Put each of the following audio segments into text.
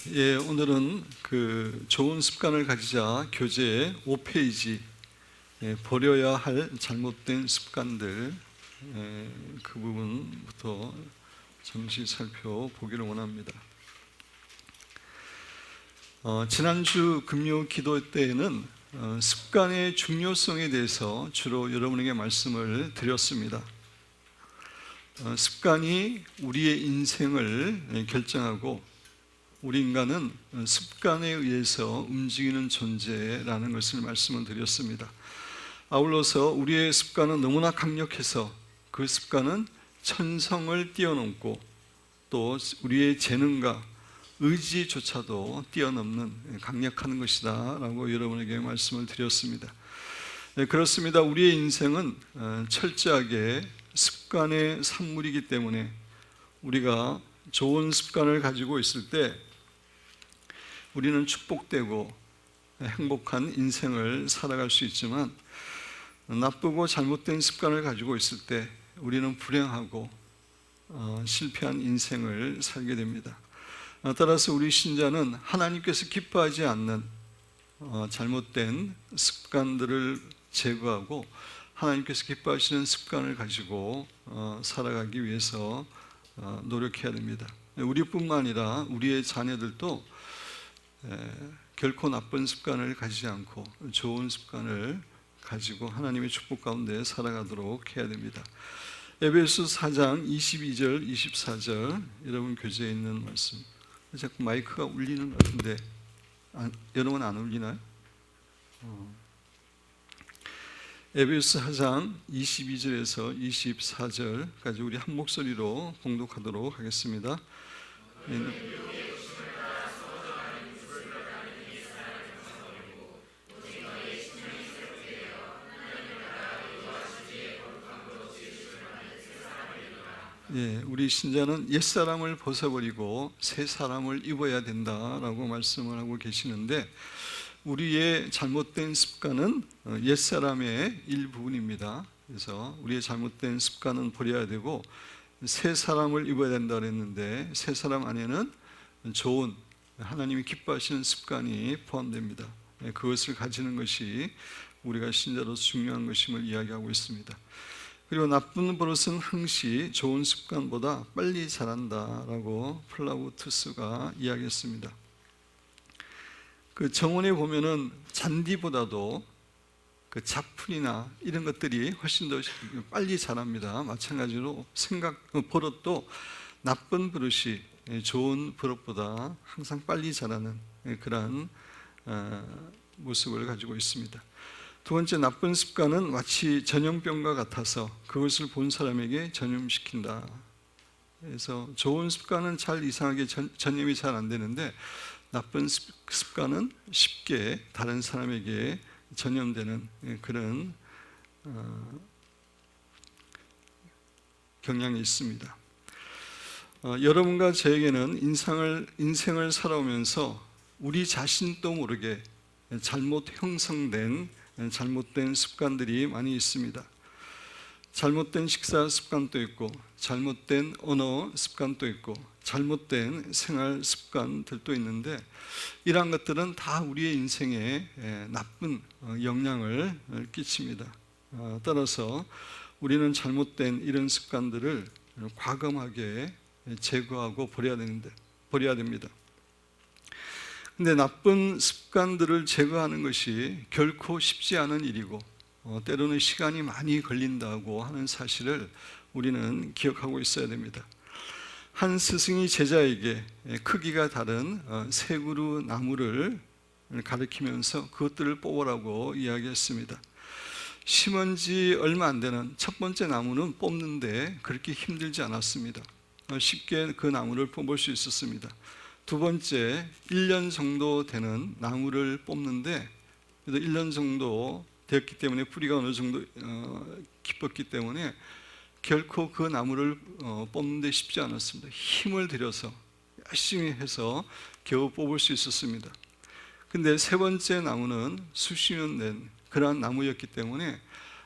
예, 오늘은 그 좋은 습관을 가지자 교재 5페이지 버려야 할 잘못된 습관들 그 부분부터 잠시 살펴보기를 원합니다. 지난주 금요 기도 때에는 습관의 중요성에 대해서 주로 여러분에게 말씀을 드렸습니다. 습관이 우리의 인생을 결정하고 우리 인간은 습관에 의해서 움직이는 존재라는 것을 말씀을 드렸습니다. 아울러서 우리의 습관은 너무나 강력해서 그 습관은 천성을 뛰어넘고 또 우리의 재능과 의지조차도 뛰어넘는 강력한 것이다 라고 여러분에게 말씀을 드렸습니다. 네, 그렇습니다. 우리의 인생은 철저하게 습관의 산물이기 때문에 우리가 좋은 습관을 가지고 있을 때 우리는 축복되고 행복한 인생을 살아갈 수 있지만 나쁘고 잘못된 습관을 가지고 있을 때 우리는 불행하고 실패한 인생을 살게 됩니다. 따라서 우리 신자는 하나님께서 기뻐하지 않는 잘못된 습관들을 제거하고 하나님께서 기뻐하시는 습관을 가지고 살아가기 위해서 노력해야 됩니다. 우리뿐만 아니라 우리의 자녀들도 결코 나쁜 습관을 가지지 않고 좋은 습관을 가지고 하나님의 축복 가운데 살아가도록 해야 됩니다. 에베소 4장 22절 24절 여러분 교재에 있는 말씀. 자꾸 마이크가 울리는 것 같은데 여러분 안 울리나요? 에베소 4장 22절에서 24절까지 우리 한 목소리로 봉독하도록 하겠습니다. 예, 우리 신자는 옛사람을 벗어버리고 새 사람을 입어야 된다라고 말씀을 하고 계시는데 우리의 잘못된 습관은 옛사람의 일부분입니다. 그래서 우리의 잘못된 습관은 버려야 되고 새 사람을 입어야 된다 그랬는데 새 사람 안에는 좋은 하나님이 기뻐하시는 습관이 포함됩니다. 그것을 가지는 것이 우리가 신자로서 중요한 것임을 이야기하고 있습니다. 그리고 나쁜 버릇은 항시 좋은 습관보다 빨리 자란다라고 플라우투스가 이야기했습니다. 그 정원에 보면은 잔디보다도 그 잡풀이나 이런 것들이 훨씬 더 빨리 자랍니다. 마찬가지로 버릇도 나쁜 버릇이 좋은 버릇보다 항상 빨리 자라는 그러한 모습을 가지고 있습니다. 두 번째, 나쁜 습관은 마치 전염병과 같아서 그것을 본 사람에게 전염시킨다. 그래서 좋은 습관은 잘 이상하게 전염이 잘 안 되는데 나쁜 습관은 쉽게 다른 사람에게 전염되는 그런 경향이 있습니다. 여러분과 저에게는 인생을 살아오면서 우리 자신도 모르게 잘못 형성된 잘못된 습관들이 많이 있습니다. 잘못된 식사 습관도 있고 잘못된 언어 습관도 있고 잘못된 생활 습관들도 있는데 이러한 것들은 다 우리의 인생에 나쁜 영향을 끼칩니다. 따라서 우리는 잘못된 이런 습관들을 과감하게 제거하고 버려야 됩니다. 근데 나쁜 습관들을 제거하는 것이 결코 쉽지 않은 일이고 때로는 시간이 많이 걸린다고 하는 사실을 우리는 기억하고 있어야 됩니다. 한 스승이 제자에게 크기가 다른 세 그루 나무를 가리키면서 그것들을 뽑으라고 이야기했습니다. 심은 지 얼마 안 되는 첫 번째 나무는 뽑는데 그렇게 힘들지 않았습니다. 쉽게 그 나무를 뽑을 수 있었습니다. 두 번째, 1년 정도 되는 나무를 뽑는데 1년 정도 되었기 때문에 뿌리가 어느 정도 깊었기 때문에 결코 그 나무를 뽑는데 쉽지 않았습니다. 힘을 들여서 열심히 해서 겨우 뽑을 수 있었습니다. 근데 세 번째 나무는 수십 년 된 그러한 나무였기 때문에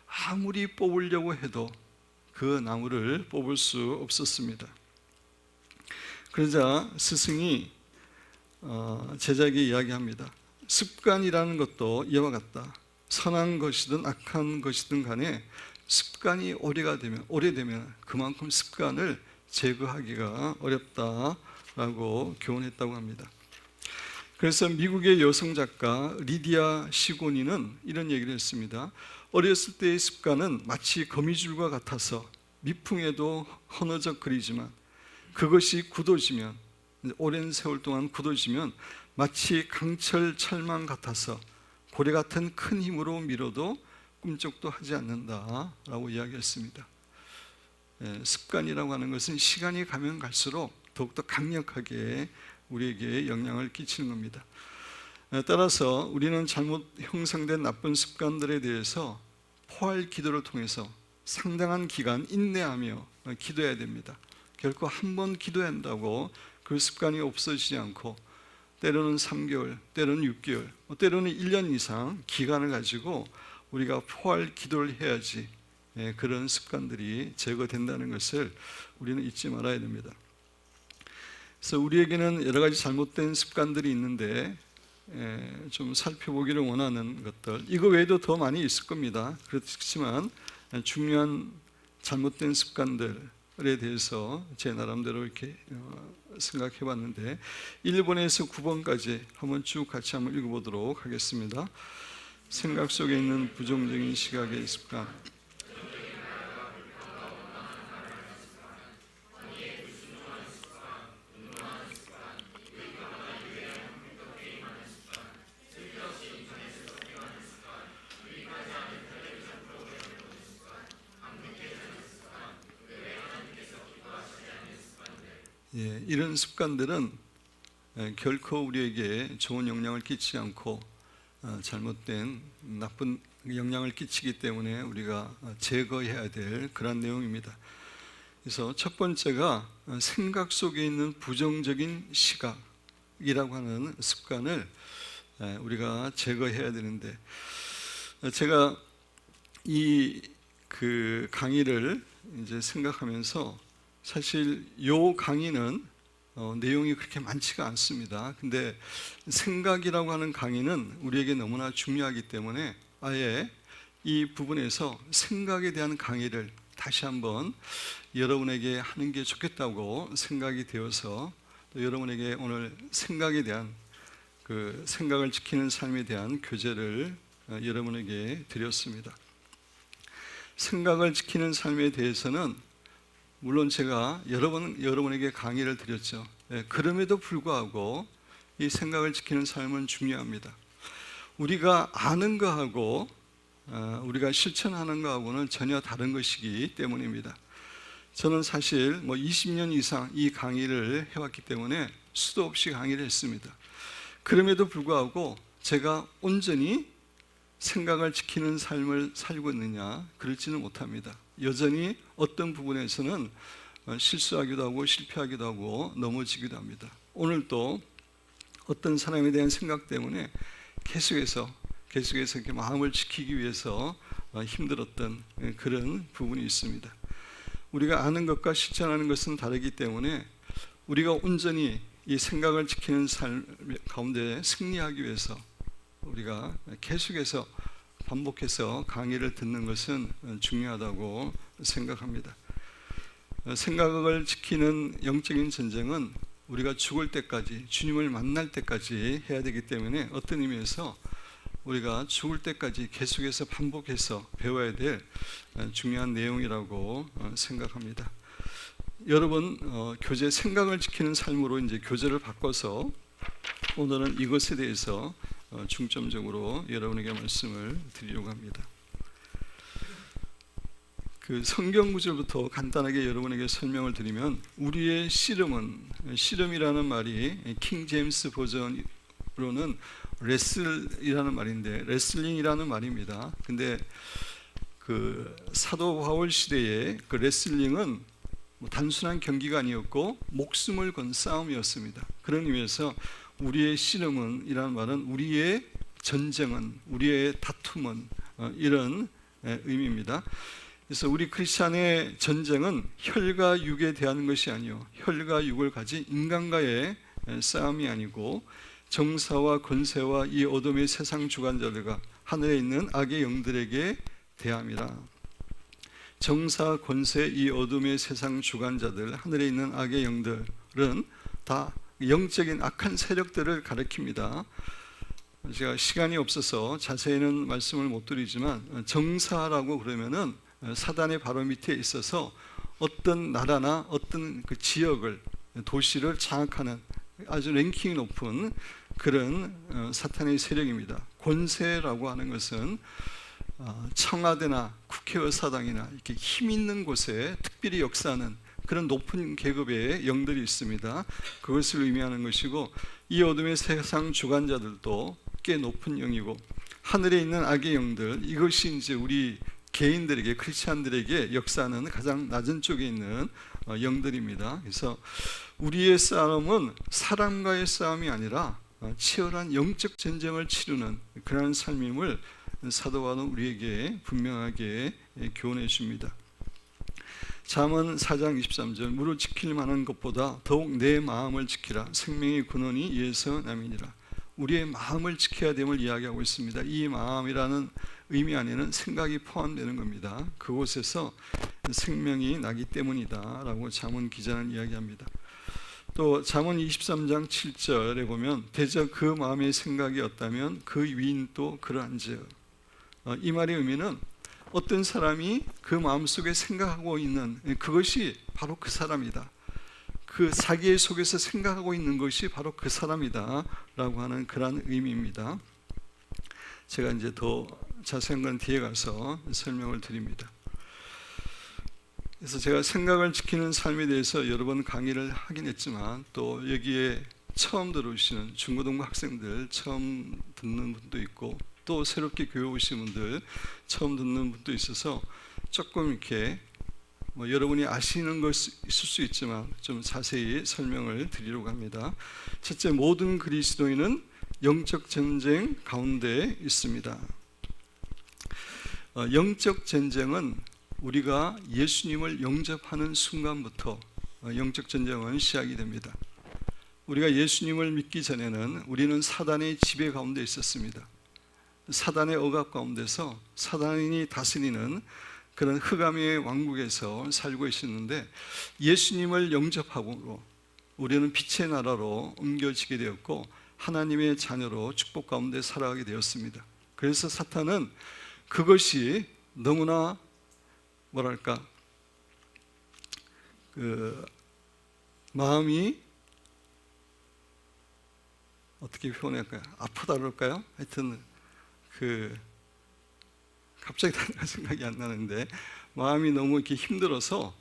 아무리 뽑으려고 해도 그 나무를 뽑을 수 없었습니다. 그러자 스승이 제자에게 이야기합니다. 습관이라는 것도 이와 같다. 선한 것이든 악한 것이든 간에 습관이 오래되면 그만큼 습관을 제거하기가 어렵다라고 교훈했다고 합니다. 그래서 미국의 여성 작가 리디아 시고니는 이런 얘기를 했습니다. 어렸을 때의 습관은 마치 거미줄과 같아서 미풍에도 허너적거리지만 그것이 굳어지면, 오랜 세월 동안 굳어지면 마치 강철 철망 같아서 고래 같은 큰 힘으로 밀어도 꿈쩍도 하지 않는다라고 이야기했습니다. 습관이라고 하는 것은 시간이 가면 갈수록 더욱더 강력하게 우리에게 영향을 끼치는 겁니다. 따라서 우리는 잘못 형성된 나쁜 습관들에 대해서 포할 기도를 통해서 상당한 기간 인내하며 기도해야 됩니다. 결코 한 번 기도한다고 그 습관이 없어지지 않고 때로는 3개월, 때로는 6개월, 때로는 1년 이상 기간을 가지고 우리가 포할 기도를 해야지 그런 습관들이 제거된다는 것을 우리는 잊지 말아야 됩니다. 그래서 우리에게는 여러 가지 잘못된 습관들이 있는데 좀 살펴보기를 원하는 것들, 이거 외에도 더 많이 있을 겁니다. 그렇지만 중요한 잘못된 습관들에 대해서 제 나름대로 이렇게 생각해 봤는데 1번에서 9번까지 한번 쭉 같이 한번 읽어보도록 하겠습니다. 생각 속에 있는 부정적인 시각의 습관. 이런 습관들은 결코 우리에게 좋은 영향을 끼치지 않고 잘못된 나쁜 영향을 끼치기 때문에 우리가 제거해야 될 그런 내용입니다. 그래서 첫 번째가 생각 속에 있는 부정적인 시각이라고 하는 습관을 우리가 제거해야 되는데, 제가 그 강의를 이제 생각하면서 사실 이 강의는 내용이 그렇게 많지가 않습니다. 근데 생각이라고 하는 강의는 우리에게 너무나 중요하기 때문에 아예 이 부분에서 생각에 대한 강의를 다시 한번 여러분에게 하는 게 좋겠다고 생각이 되어서 또 여러분에게 오늘 생각에 대한 그 생각을 지키는 삶에 대한 교재를 여러분에게 드렸습니다. 생각을 지키는 삶에 대해서는 물론 제가 여러분에게 강의를 드렸죠. 그럼에도 불구하고 이 생각을 지키는 삶은 중요합니다. 우리가 아는 거하고 우리가 실천하는 거하고는 전혀 다른 것이기 때문입니다. 저는 사실 20년 이상 이 강의를 해왔기 때문에 수도 없이 강의를 했습니다. 그럼에도 불구하고 제가 온전히 생각을 지키는 삶을 살고 있느냐, 그렇지는 못합니다. 여전히 어떤 부분에서는 실수하기도 하고 실패하기도 하고 넘어지기도 합니다. 오늘도 어떤 사람에 대한 생각 때문에 계속해서 이렇게 마음을 지키기 위해서 힘들었던 그런 부분이 있습니다. 우리가 아는 것과 실천하는 것은 다르기 때문에 우리가 온전히 이 생각을 지키는 삶 가운데 승리하기 위해서 우리가 계속해서 반복해서 강의를 듣는 것은 중요하다고 생각합니다. 생각을 지키는 영적인 전쟁은 우리가 죽을 때까지, 주님을 만날 때까지 해야 되기 때문에 어떤 의미에서 우리가 죽을 때까지 계속해서 반복해서 배워야 될 중요한 내용이라고 생각합니다. 여러분, 교재 생각을 지키는 삶으로 이제 교재를 바꿔서 오늘은 이것에 대해서 중점적으로 여러분에게 말씀을 드리려고 합니다. 그 성경 구절부터 간단하게 여러분에게 설명을 드리면, 우리의 씨름이라는 말이 킹 제임스 버전으로는 레슬이라는 말인데 레슬링이라는 말입니다. 근데 그 사도 바울 시대에 그 레슬링은 단순한 경기가 아니었고 목숨을 건 싸움이었습니다. 그런 의미에서 우리의 씨름은 이라는 말은 우리의 전쟁은, 우리의 다툼은 이런 의미입니다. 그래서 우리 크리스찬의 전쟁은 혈과 육에 대한 것이 아니요 혈과 육을 가진 인간과의 싸움이 아니고 정사와 권세와 이 어둠의 세상 주관자들과 하늘에 있는 악의 영들에게 대함이라. 정사, 권세, 이 어둠의 세상 주관자들, 하늘에 있는 악의 영들은 다 영적인 악한 세력들을 가리킵니다. 제가 시간이 없어서 자세히는 말씀을 못 드리지만 정사라고 그러면은 사단의 바로 밑에 있어서 어떤 나라나 어떤 그 지역을, 도시를 장악하는 아주 랭킹이 높은 그런 사탄의 세력입니다. 권세라고 하는 것은 청와대나 국회의사당이나 이렇게 힘 있는 곳에 특별히 역사하는 그런 높은 계급의 영들이 있습니다. 그것을 의미하는 것이고, 이 어둠의 세상 주관자들도 꽤 높은 영이고, 하늘에 있는 악의 영들, 이것이 이제 우리 개인들에게, 크리스찬들에게 역사하는 가장 낮은 쪽에 있는 영들입니다. 그래서 우리의 싸움은 사람과의 싸움이 아니라 치열한 영적 전쟁을 치르는 그러한 삶임을 사도 바울은 우리에게 분명하게 교훈해 줍니다. 잠언 4장 23절, 무릇 지킬 만한 것보다 더욱 내 마음을 지키라. 생명의 근원이 이에서 남이니라. 우리의 마음을 지켜야 됨을 이야기하고 있습니다. 이 마음이라는 의미 안에는 생각이 포함되는 겁니다. 그곳에서 생명이 나기 때문이다 라고 잠언 기자는 이야기합니다. 또 잠언 23장 7절에 보면 대저 그 마음의 생각이 없다면 그 위인도 그러한지요. 이 말의 의미는 어떤 사람이 그 마음속에 생각하고 있는 그것이 바로 그 사람이다. 그 자기의 속에서 생각하고 있는 것이 바로 그 사람이다 라고 하는 그런 의미입니다. 제가 이제 더 자세한 건 뒤에 가서 설명을 드립니다. 그래서 제가 생각을 지키는 삶에 대해서 여러 번 강의를 하긴 했지만, 또 여기에 처음 들어오시는 중고등부 학생들 처음 듣는 분도 있고, 또 새롭게 교회 오신 분들 처음 듣는 분도 있어서 조금 이렇게 여러분이 아시는 것 있을 수 있지만 좀 자세히 설명을 드리려고 합니다. 첫째, 모든 그리스도인은 영적 전쟁 가운데 있습니다. 영적 전쟁은 우리가 예수님을 영접하는 순간부터 영적 전쟁은 시작이 됩니다. 우리가 예수님을 믿기 전에는 우리는 사단의 지배 가운데 있었습니다. 사단의 억압 가운데서 사단이 다스리는 그런 흑암의 왕국에서 살고 있었는데, 예수님을 영접하고 우리는 빛의 나라로 옮겨지게 되었고 하나님의 자녀로 축복 가운데 살아가게 되었습니다. 그래서 사탄은 그것이 너무나 마음이 어떻게 표현할까요? 아프다 그럴까요? 하여튼 갑자기 단어가 생각이 안 나는데, 마음이 너무 이렇게 힘들어서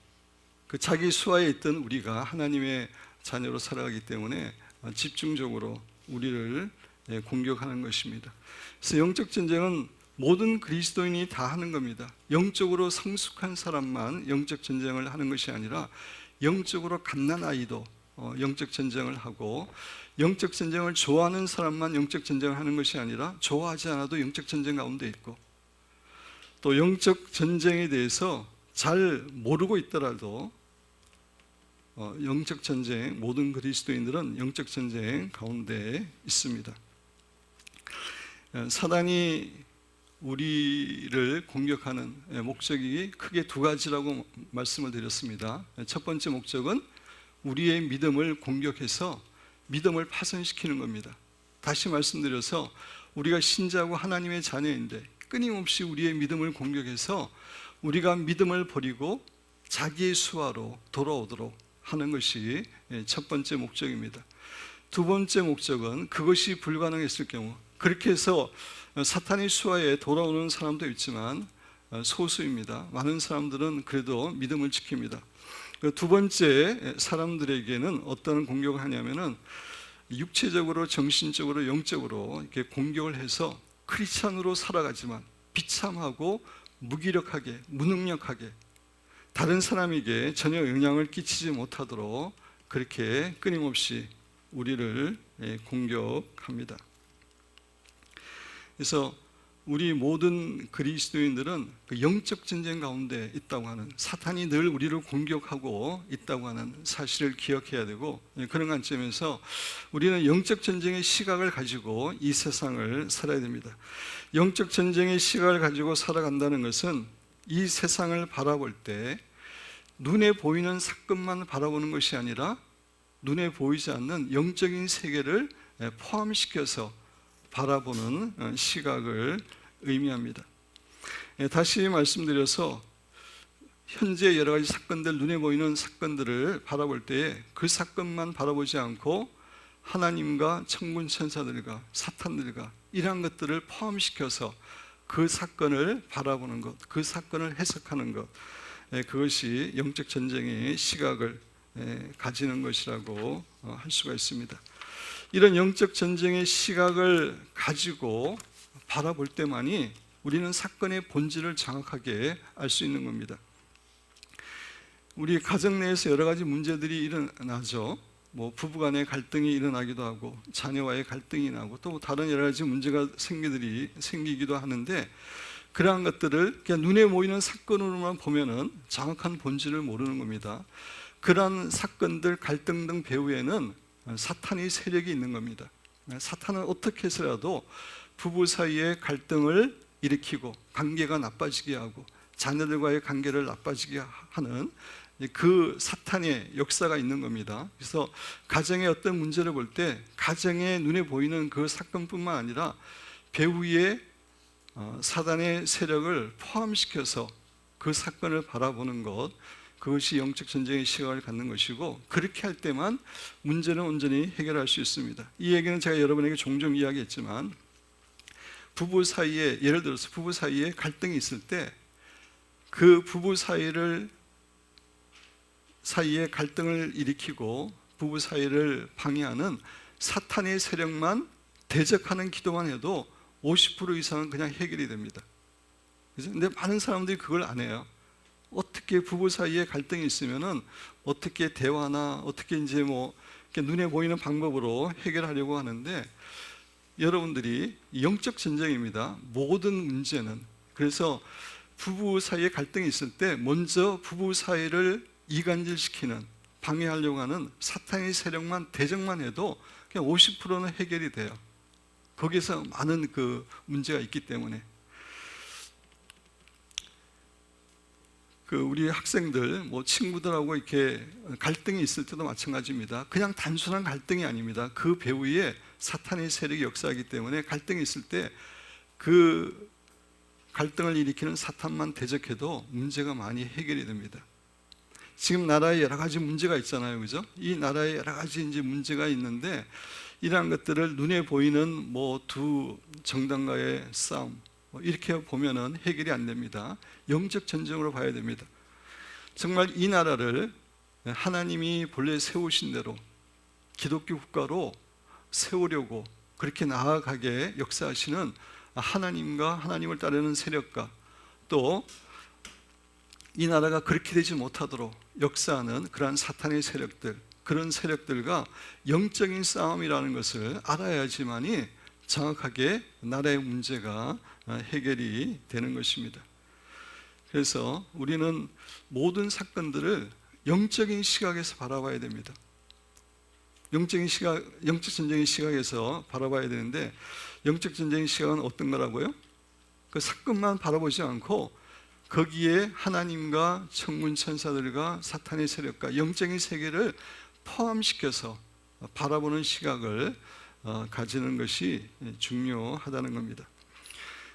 그 자기 수하에 있던 우리가 하나님의 자녀로 살아가기 때문에 집중적으로 우리를 공격하는 것입니다. 그래서 영적 전쟁은 모든 그리스도인이 다 하는 겁니다. 영적으로 성숙한 사람만 영적 전쟁을 하는 것이 아니라 영적으로 갓난아이도 영적 전쟁을 하고, 영적 전쟁을 좋아하는 사람만 영적 전쟁을 하는 것이 아니라 좋아하지 않아도 영적 전쟁 가운데 있고, 또 영적 전쟁에 대해서 잘 모르고 있더라도 영적 전쟁, 모든 그리스도인들은 영적 전쟁 가운데 있습니다. 사단이 우리를 공격하는 목적이 크게 두 가지라고 말씀을 드렸습니다. 첫 번째 목적은 우리의 믿음을 공격해서 믿음을 파손시키는 겁니다. 다시 말씀드려서 우리가 신자고 하나님의 자녀인데 끊임없이 우리의 믿음을 공격해서 우리가 믿음을 버리고 자기의 수하로 돌아오도록 하는 것이 첫 번째 목적입니다. 두 번째 목적은 그것이 불가능했을 경우, 그렇게 해서 사탄의 수하에 돌아오는 사람도 있지만 소수입니다. 많은 사람들은 그래도 믿음을 지킵니다. 두 번째, 사람들에게는 어떤 공격을 하냐면은 육체적으로, 정신적으로, 영적으로 이렇게 공격을 해서 크리스찬으로 살아가지만 비참하고 무기력하게, 무능력하게 다른 사람에게 전혀 영향을 끼치지 못하도록 그렇게 끊임없이 우리를 공격합니다. 그래서 우리 모든 그리스도인들은 그 영적 전쟁 가운데 있다고 하는, 사탄이 늘 우리를 공격하고 있다고 하는 사실을 기억해야 되고, 그런 관점에서 우리는 영적 전쟁의 시각을 가지고 이 세상을 살아야 됩니다. 영적 전쟁의 시각을 가지고 살아간다는 것은 이 세상을 바라볼 때 눈에 보이는 사건만 바라보는 것이 아니라 눈에 보이지 않는 영적인 세계를 포함시켜서 바라보는 시각을 의미합니다. 다시 말씀드려서 현재 여러 가지 사건들, 눈에 보이는 사건들을 바라볼 때에 그 사건만 바라보지 않고 하나님과 천군 천사들과 사탄들과 이러한 것들을 포함시켜서 그 사건을 바라보는 것, 그 사건을 해석하는 것, 그것이 영적 전쟁의 시각을 가지는 것이라고 할 수가 있습니다. 이런 영적 전쟁의 시각을 가지고 바라볼 때만이 우리는 사건의 본질을 정확하게 알 수 있는 겁니다. 우리 가정 내에서 여러 가지 문제들이 일어나죠. 부부간의 갈등이 일어나기도 하고, 자녀와의 갈등이 나고, 또 다른 여러 가지 문제가 생기기도 하는데, 그러한 것들을 그냥 눈에 보이는 사건으로만 보면은 정확한 본질을 모르는 겁니다. 그러한 사건들, 갈등 등 배후에는 사탄의 세력이 있는 겁니다. 사탄은 어떻게 해서라도 부부 사이의 갈등을 일으키고 관계가 나빠지게 하고 자녀들과의 관계를 나빠지게 하는 그 사탄의 역사가 있는 겁니다. 그래서 가정의 어떤 문제를 볼 때 가정의 눈에 보이는 그 사건뿐만 아니라 배후의 사단의 세력을 포함시켜서 그 사건을 바라보는 것, 그것이 영적 전쟁의 시각을 갖는 것이고, 그렇게 할 때만 문제는 온전히 해결할 수 있습니다. 이 얘기는 제가 여러분에게 종종 이야기했지만, 부부 사이에, 예를 들어서 부부 사이에 갈등이 있을 때 그 부부 사이에 갈등을 일으키고 부부 사이를 방해하는 사탄의 세력만 대적하는 기도만 해도 50% 이상은 그냥 해결이 됩니다. 근데 많은 사람들이 그걸 안 해요. 어떻게 부부 사이에 갈등이 있으면은 어떻게 대화나 어떻게 이제 눈에 보이는 방법으로 해결하려고 하는데, 여러분들이 영적 전쟁입니다. 모든 문제는. 그래서 부부 사이에 갈등이 있을 때 먼저 부부 사이를 이간질시키는, 방해하려고 하는 사탄의 세력만 대적만 해도 그냥 50%는 해결이 돼요. 거기서 많은 그 문제가 있기 때문에. 우리 학생들, 친구들하고 이렇게 갈등이 있을 때도 마찬가지입니다. 그냥 단순한 갈등이 아닙니다. 그 배후에 사탄의 세력이 역사하기 때문에 갈등이 있을 때 그 갈등을 일으키는 사탄만 대적해도 문제가 많이 해결이 됩니다. 지금 나라에 여러 가지 문제가 있잖아요, 그죠? 이 나라에 여러 가지 이제 문제가 있는데, 이러한 것들을 눈에 보이는 두 정당과의 싸움, 이렇게 보면은 해결이 안 됩니다. 영적 전쟁으로 봐야 됩니다. 정말 이 나라를 하나님이 본래 세우신 대로 기독교 국가로 세우려고 그렇게 나아가게 역사하시는 하나님과 하나님을 따르는 세력과, 또 이 나라가 그렇게 되지 못하도록 역사하는 그러한 사탄의 세력들, 그런 세력들과 영적인 싸움이라는 것을 알아야지만이 정확하게 나라의 문제가 해결이 되는 것입니다. 그래서 우리는 모든 사건들을 영적인 시각에서 바라봐야 됩니다. 영적 전쟁의 시각에서 바라봐야 되는데, 영적 전쟁의 시각은 어떤 거라고요? 그 사건만 바라보지 않고 거기에 하나님과 천군 천사들과 사탄의 세력과 영적인 세계를 포함시켜서 바라보는 시각을 가지는 것이 중요하다는 겁니다.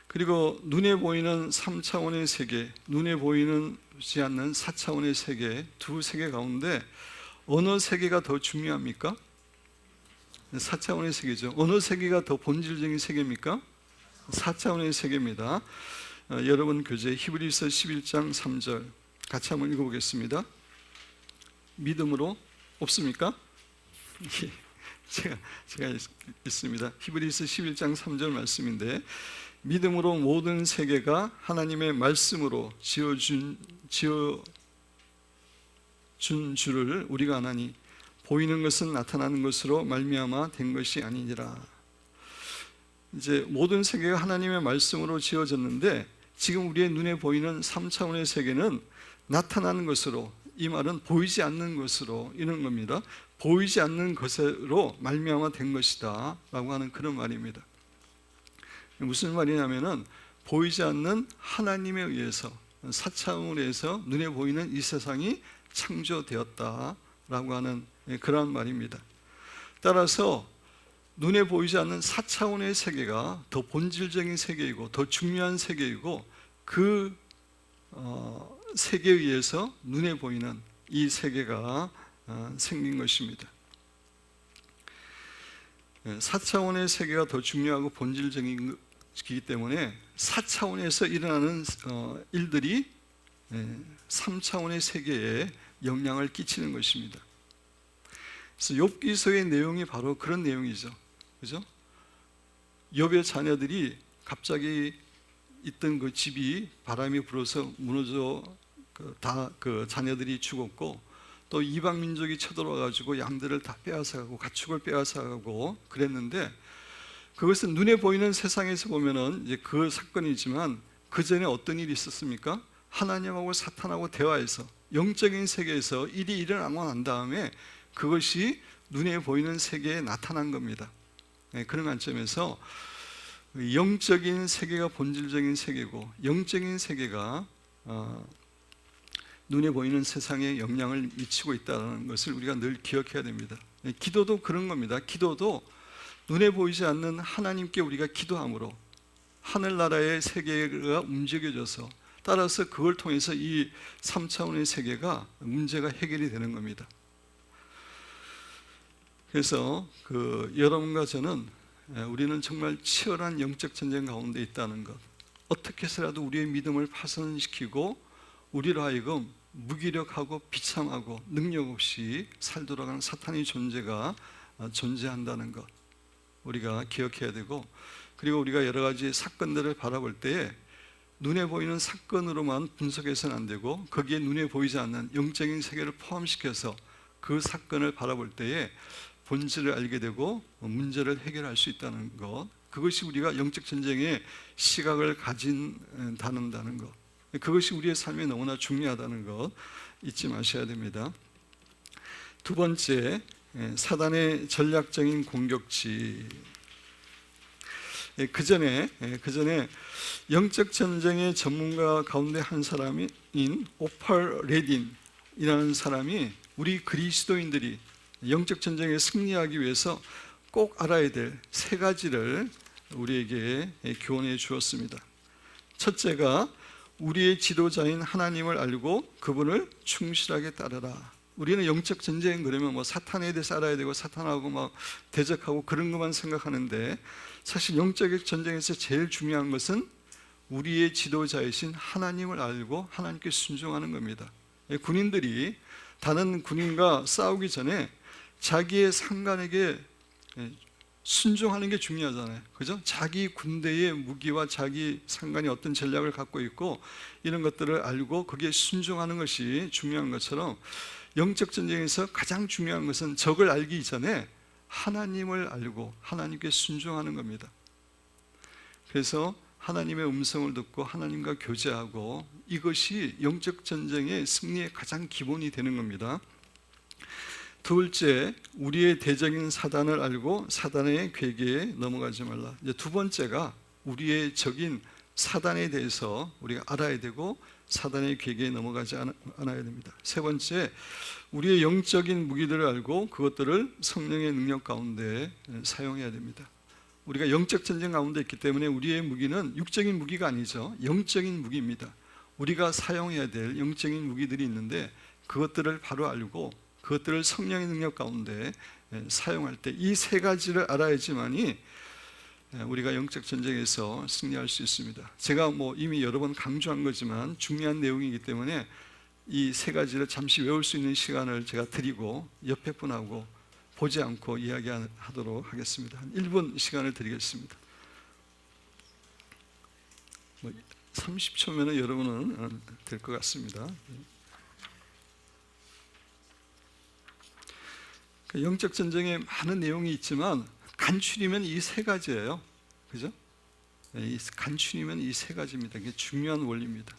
그리고 눈에 보이는 3차원의 세계, 눈에 보이지 않는 4차원의 세계, 두 세계 가운데 어느 세계가 더 중요합니까? 4차원의 세계죠. 어느 세계가 더 본질적인 세계입니까? 4차원의 세계입니다. 여러분 교재 히브리서 11장 3절 같이 한번 읽어보겠습니다. 믿음으로 없습니까? 제가 있습니다. 히브리서 11장 3절 말씀인데, 믿음으로 모든 세계가 하나님의 말씀으로 지어준 줄을 우리가 아나니 보이는 것은 나타나는 것으로 말미암아 된 것이 아니니라. 이제 모든 세계가 하나님의 말씀으로 지어졌는데 지금 우리의 눈에 보이는 3차원의 세계는 나타나는 것으로, 이 말은 보이지 않는 것으로 이런 겁니다. 보이지 않는 것으로 말미암아 된 것이다 라고 하는 그런 말입니다. 무슨 말이냐면은 보이지 않는 하나님에 의해서 4차원에서 눈에 보이는 이 세상이 창조되었다라고 하는 그러한 말입니다. 따라서 눈에 보이지 않는 4차원의 세계가 더 본질적인 세계이고 더 중요한 세계이고 그 세계에 의해서 눈에 보이는 이 세계가 생긴 것입니다. 4차원의 세계가 더 중요하고 본질적인 것이기 때문에 4차원에서 일어나는 일들이 3차원의 세계에 영향을 끼치는 것입니다. 그래서 욥기서의 내용이 바로 그런 내용이죠. 그죠? 욥의 자녀들이 갑자기 있던 그 집이 바람이 불어서 무너져 다 그 자녀들이 죽었고 또 이방 민족이 쳐들어와 가지고 양들을 다 빼앗아가고 가축을 빼앗아가고 그랬는데 그것은 눈에 보이는 세상에서 보면은 이제 그 사건이지만 그 전에 어떤 일이 있었습니까? 하나님하고 사탄하고 대화해서 영적인 세계에서 일이 일어나고 난 다음에 그것이 눈에 보이는 세계에 나타난 겁니다. 그런 관점에서 영적인 세계가 본질적인 세계고 영적인 세계가 눈에 보이는 세상에 영향을 미치고 있다는 것을 우리가 늘 기억해야 됩니다. 기도도 그런 겁니다. 기도도 눈에 보이지 않는 하나님께 우리가 기도함으로 하늘나라의 세계가 움직여져서 따라서 그걸 통해서 이 3차원의 세계가 문제가 해결이 되는 겁니다. 그래서 여러분과 저는 우리는 정말 치열한 영적 전쟁 가운데 있다는 것, 어떻게 해서라도 우리의 믿음을 파손시키고 우리로 하여금 무기력하고 비참하고 능력 없이 살도록 하는 사탄의 존재가 존재한다는 것 우리가 기억해야 되고, 그리고 우리가 여러 가지 사건들을 바라볼 때에 눈에 보이는 사건으로만 분석해서는 안 되고 거기에 눈에 보이지 않는 영적인 세계를 포함시켜서 그 사건을 바라볼 때에 본질을 알게 되고 문제를 해결할 수 있다는 것, 그것이 우리가 영적 전쟁의 시각을 가진다는 것, 그것이 우리의 삶에 너무나 중요하다는 것 잊지 마셔야 됩니다. 두 번째, 사단의 전략적인 공격지. 그 전에 영적 전쟁의 전문가 가운데 한 사람인 오팔 레딘이라는 사람이 우리 그리스도인들이 영적 전쟁에 승리하기 위해서 꼭 알아야 될 세 가지를 우리에게 교훈해 주었습니다. 첫째가 우리의 지도자인 하나님을 알고 그분을 충실하게 따르라. 우리는 영적 전쟁 그러면 뭐 사탄에 대해서 알아야 되고 사탄하고 막 대적하고 그런 것만 생각하는데 사실 영적 전쟁에서 제일 중요한 것은 우리의 지도자이신 하나님을 알고 하나님께 순종하는 겁니다. 군인들이 다른 군인과 싸우기 전에 자기의 상관에게 순종하는 게 중요하잖아요. 그죠? 자기 군대의 무기와 자기 상관이 어떤 전략을 갖고 있고 이런 것들을 알고 거기에 순종하는 것이 중요한 것처럼 영적 전쟁에서 가장 중요한 것은 적을 알기 전에 하나님을 알고 하나님께 순종하는 겁니다. 그래서 하나님의 음성을 듣고 하나님과 교제하고 이것이 영적 전쟁의 승리의 가장 기본이 되는 겁니다. 둘째, 우리의 대적인 사단을 알고 사단의 괴계에 넘어가지 말라. 이제 두 번째가 우리의 적인 사단에 대해서 우리가 알아야 되고 사단의 괴계에 넘어가지 않아야 됩니다. 세 번째, 우리의 영적인 무기들을 알고 그것들을 성령의 능력 가운데 사용해야 됩니다. 우리가 영적 전쟁 가운데 있기 때문에 우리의 무기는 육적인 무기가 아니죠. 영적인 무기입니다. 우리가 사용해야 될 영적인 무기들이 있는데 그것들을 바로 알고 그것들을 성령의 능력 가운데 사용할 때 이 세 가지를 알아야지만이 우리가 영적 전쟁에서 승리할 수 있습니다. 제가 이미 여러 번 강조한 거지만 중요한 내용이기 때문에 이 세 가지를 잠시 외울 수 있는 시간을 제가 드리고 옆에 분하고 보지 않고 이야기하도록 하겠습니다. 한 1분 시간을 드리겠습니다. 30초면 여러분은 될 것 같습니다. 영적 전쟁에 많은 내용이 있지만 간추리면 이 세 가지예요. 그죠? 이 간추리면 이 세 가지입니다. 이게 중요한 원리입니다.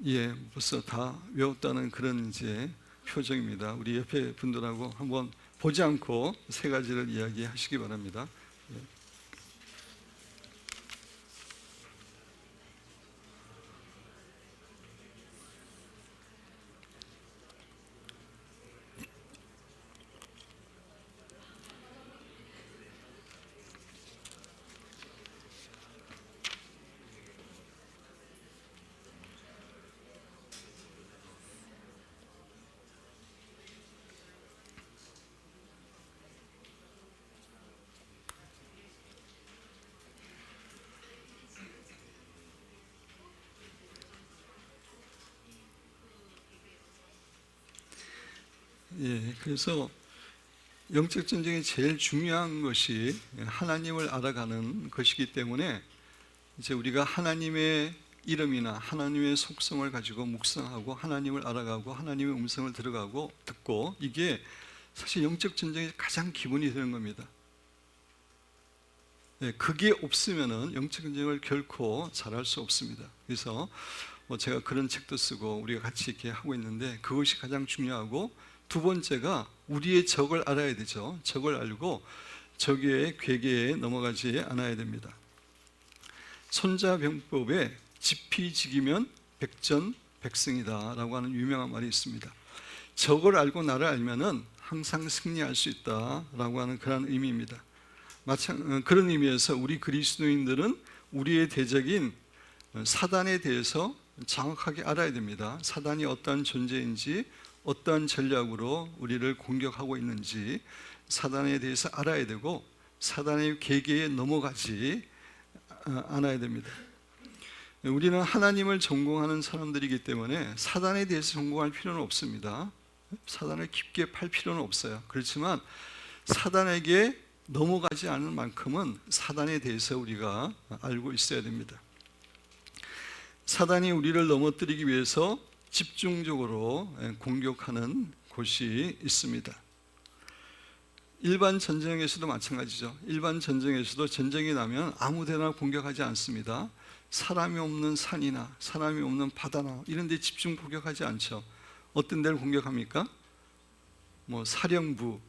예, 벌써 다 외웠다는 그런 이제 표정입니다. 우리 옆에 분들하고 한번 보지 않고 세 가지를 이야기하시기 바랍니다. 예, 그래서 영적 전쟁이 제일 중요한 것이 하나님을 알아가는 것이기 때문에 이제 우리가 하나님의 이름이나 하나님의 속성을 가지고 묵상하고 하나님을 알아가고 하나님의 음성을 들어가고 듣고, 이게 사실 영적 전쟁의 가장 기본이 되는 겁니다. 예, 그게 없으면은 영적 전쟁을 결코 잘할 수 없습니다. 그래서 제가 그런 책도 쓰고 우리가 같이 이렇게 하고 있는데, 그것이 가장 중요하고, 두 번째가 우리의 적을 알아야 되죠. 적을 알고 적의 괴계에 넘어가지 않아야 됩니다. 손자병법에 지피지기면 백전백승이다 라고 하는 유명한 말이 있습니다. 적을 알고 나를 알면은 항상 승리할 수 있다 라고 하는 그런 의미입니다. 그런 의미에서 우리 그리스도인들은 우리의 대적인 사단에 대해서 정확하게 알아야 됩니다. 사단이 어떠한 존재인지, 어떠한 전략으로 우리를 공격하고 있는지 사단에 대해서 알아야 되고, 사단의 계계에 넘어가지 않아야 됩니다. 우리는 하나님을 전공하는 사람들이기 때문에 사단에 대해서 전공할 필요는 없습니다. 사단을 깊게 팔 필요는 없어요. 그렇지만 사단에게 넘어가지 않을 만큼은 사단에 대해서 우리가 알고 있어야 됩니다. 사단이 우리를 넘어뜨리기 위해서 집중적으로 공격하는 곳이 있습니다. 일반 전쟁에서도 마찬가지죠. 일반 전쟁에서도 전쟁이 나면 아무데나 공격하지 않습니다. 사람이 없는 산이나 사람이 없는 바다나 이런 데 집중 공격하지 않죠. 어떤 데를 공격합니까? 사령부,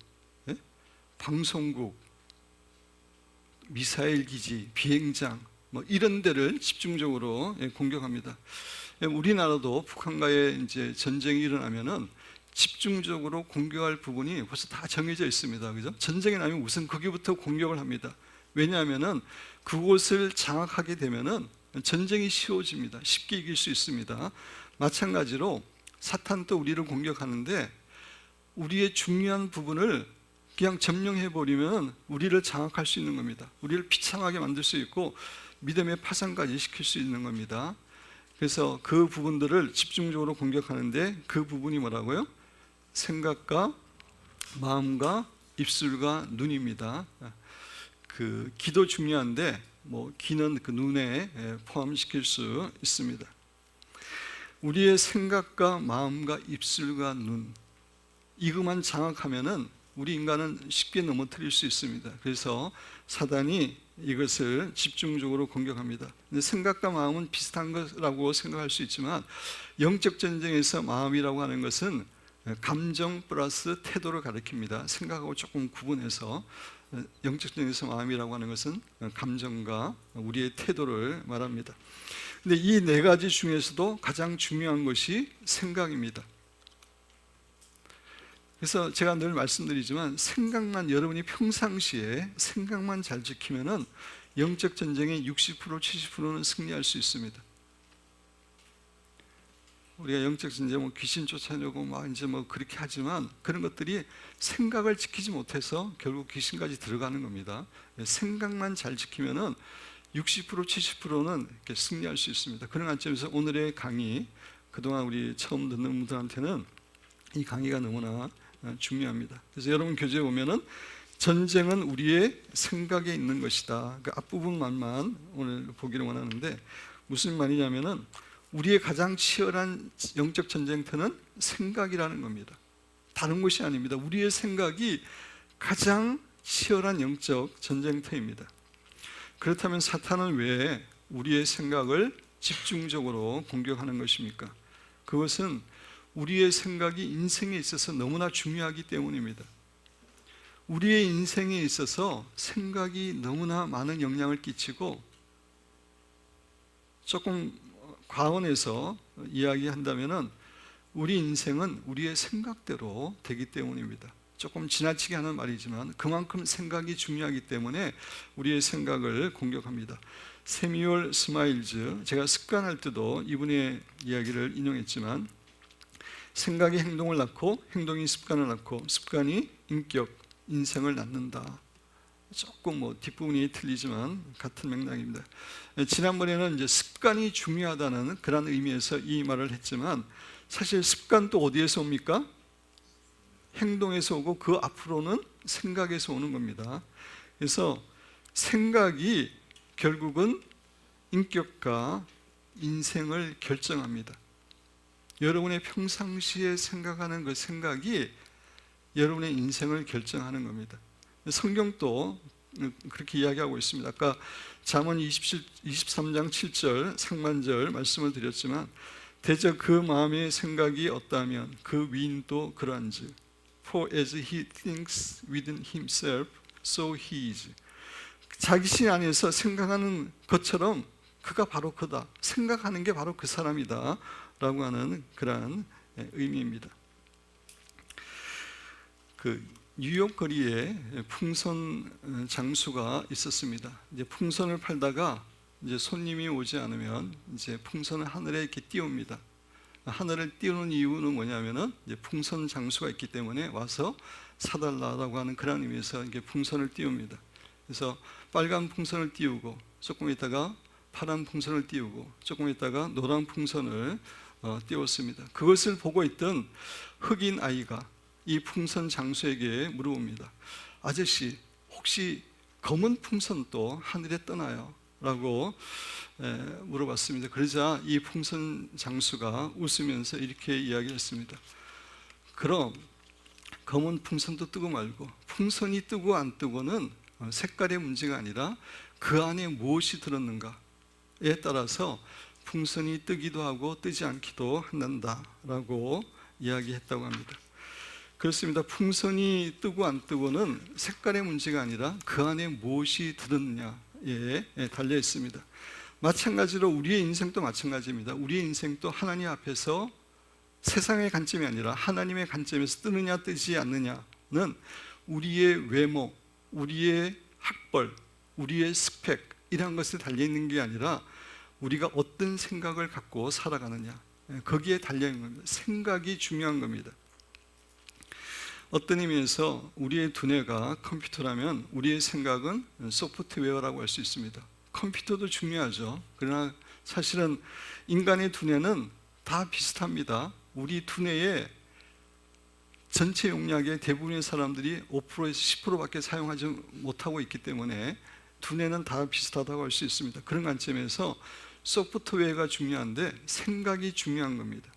방송국, 미사일 기지, 비행장 이런 데를 집중적으로 공격합니다. 우리나라도 북한과의 이제 전쟁이 일어나면은 집중적으로 공격할 부분이 벌써 다 정해져 있습니다. 그죠? 전쟁이 나면 우선 거기부터 공격을 합니다. 왜냐하면은 그곳을 장악하게 되면은 전쟁이 쉬워집니다. 쉽게 이길 수 있습니다. 마찬가지로 사탄도 우리를 공격하는데, 우리의 중요한 부분을 그냥 점령해 버리면 우리를 장악할 수 있는 겁니다. 우리를 비참하게 만들 수 있고 믿음의 파산까지 시킬 수 있는 겁니다. 그래서 그 부분들을 집중적으로 공격하는데, 그 부분이 뭐라고요? 생각과 마음과 입술과 눈입니다. 그 귀도 중요한데 귀는 그 눈에 포함시킬 수 있습니다. 우리의 생각과 마음과 입술과 눈, 이것만 장악하면은 우리 인간은 쉽게 넘어뜨릴 수 있습니다. 그래서 사단이 이것을 집중적으로 공격합니다. 근데 생각과 마음은 비슷한 것라고 생각할 수 있지만, 영적 전쟁에서 마음이라고 하는 것은 감정 플러스 태도를 가리킵니다. 생각하고 조금 구분해서, 영적 전쟁에서 마음이라고 하는 것은 감정과 우리의 태도를 말합니다. 근데 이 네 가지 중에서도 가장 중요한 것이 생각입니다. 그래서 제가 늘 말씀드리지만, 여러분이 평상시에 생각만 잘 지키면은 영적 전쟁의 60% 70%는 승리할 수 있습니다. 우리가 영적 전쟁 귀신 쫓아내고 그렇게 하지만, 그런 것들이 생각을 지키지 못해서 결국 귀신까지 들어가는 겁니다. 생각만 잘 지키면은 60% 70%는 이렇게 승리할 수 있습니다. 그런 관점에서 오늘의 강의, 그동안 우리 처음 듣는 분들한테는 이 강의가 너무나 중요합니다. 그래서 여러분 교재에 보면은 전쟁은 우리의 생각에 있는 것이다. 그 앞부분만 오늘 보기를 원하는데 무슨 말이냐면은 우리의 가장 치열한 영적 전쟁터는 생각이라는 겁니다. 다른 것이 아닙니다. 우리의 생각이 가장 치열한 영적 전쟁터입니다. 그렇다면 사탄은 왜 우리의 생각을 집중적으로 공격하는 것입니까? 그것은 우리의 생각이 인생에 있어서 너무나 중요하기 때문입니다. 우리의 인생에 있어서 생각이 너무나 많은 영향을 끼치고, 조금 과언해서 이야기한다면 우리 인생은 우리의 생각대로 되기 때문입니다. 조금 지나치게 하는 말이지만 그만큼 생각이 중요하기 때문에 우리의 생각을 공격합니다. 세뮤얼 스마일즈, 제가 습관할 때도 이분의 이야기를 인용했지만, 생각이 행동을 낳고 행동이 습관을 낳고 습관이 인격, 인생을 낳는다. 조금 뒷부분이 틀리지만 같은 맥락입니다. 지난번에는 이제 습관이 중요하다는 그런 의미에서 이 말을 했지만, 사실 습관도 어디에서 옵니까? 행동에서 오고 그 앞으로는 생각에서 오는 겁니다. 그래서 생각이 결국은 인격과 인생을 결정합니다. 여러분의 평상시에 생각하는 그 생각이 여러분의 인생을 결정하는 겁니다. 성경도 그렇게 이야기하고 있습니다. 아까 잠언 23장 7절 상반절 말씀을 드렸지만, 대저 그 마음의 생각이 어떠하면 그 위인도 그러한즉 For as he thinks within himself, so he is. 자기 안에서 생각하는 것처럼 그가 바로 그다. 생각하는 게 바로 그 사람이다 라고 하는 그러한 의미입니다. 그 뉴욕 거리에 풍선 장수가 있었습니다. 이제 풍선을 팔다가 이제 손님이 오지 않으면 이제 풍선을 하늘에 이렇게 띄웁니다. 하늘을 띄우는 이유는 뭐냐면은 이제 풍선 장수가 있기 때문에 와서 사달라라고 하는 그런 의미에서 이게 풍선을 띄웁니다. 그래서 빨간 풍선을 띄우고 조금 있다가 파란 풍선을 띄우고 조금 있다가 노란 풍선을 띄웠습니다. 그것을 보고 있던 흑인 아이가 이 풍선 장수에게 물어봅니다. 아저씨, 혹시 검은 풍선도 하늘에 떠나요? 라고 물어봤습니다. 그러자 이 풍선 장수가 웃으면서 이렇게 이야기했습니다. 그럼 검은 풍선도 뜨고 말고 풍선이 뜨고 안 뜨고는 색깔의 문제가 아니라 그 안에 무엇이 들었는가에 따라서 풍선이 뜨기도 하고 뜨지 않기도 한다라고 이야기했다고 합니다. 그렇습니다. 풍선이 뜨고 안 뜨고는 색깔의 문제가 아니라 그 안에 무엇이 들었느냐에 달려 있습니다. 마찬가지로 우리의 인생도 마찬가지입니다. 우리의 인생도 하나님 앞에서 세상의 관점이 아니라 하나님의 관점에서 뜨느냐 뜨지 않느냐는 우리의 외모, 우리의 학벌, 우리의 스펙 이런 것에 달려있는 게 아니라 우리가 어떤 생각을 갖고 살아가느냐, 거기에 달려있는 겁니다. 생각이 중요한 겁니다. 어떤 의미에서 우리의 두뇌가 컴퓨터라면 우리의 생각은 소프트웨어라고 할 수 있습니다. 컴퓨터도 중요하죠. 그러나 사실은 인간의 두뇌는 다 비슷합니다. 우리 두뇌의 전체 용량의 대부분의 사람들이 5%에서 10%밖에 사용하지 못하고 있기 때문에 두뇌는 다 비슷하다고 할 수 있습니다. 그런 관점에서 소프트웨어가 중요한데 생각이 중요한 겁니다.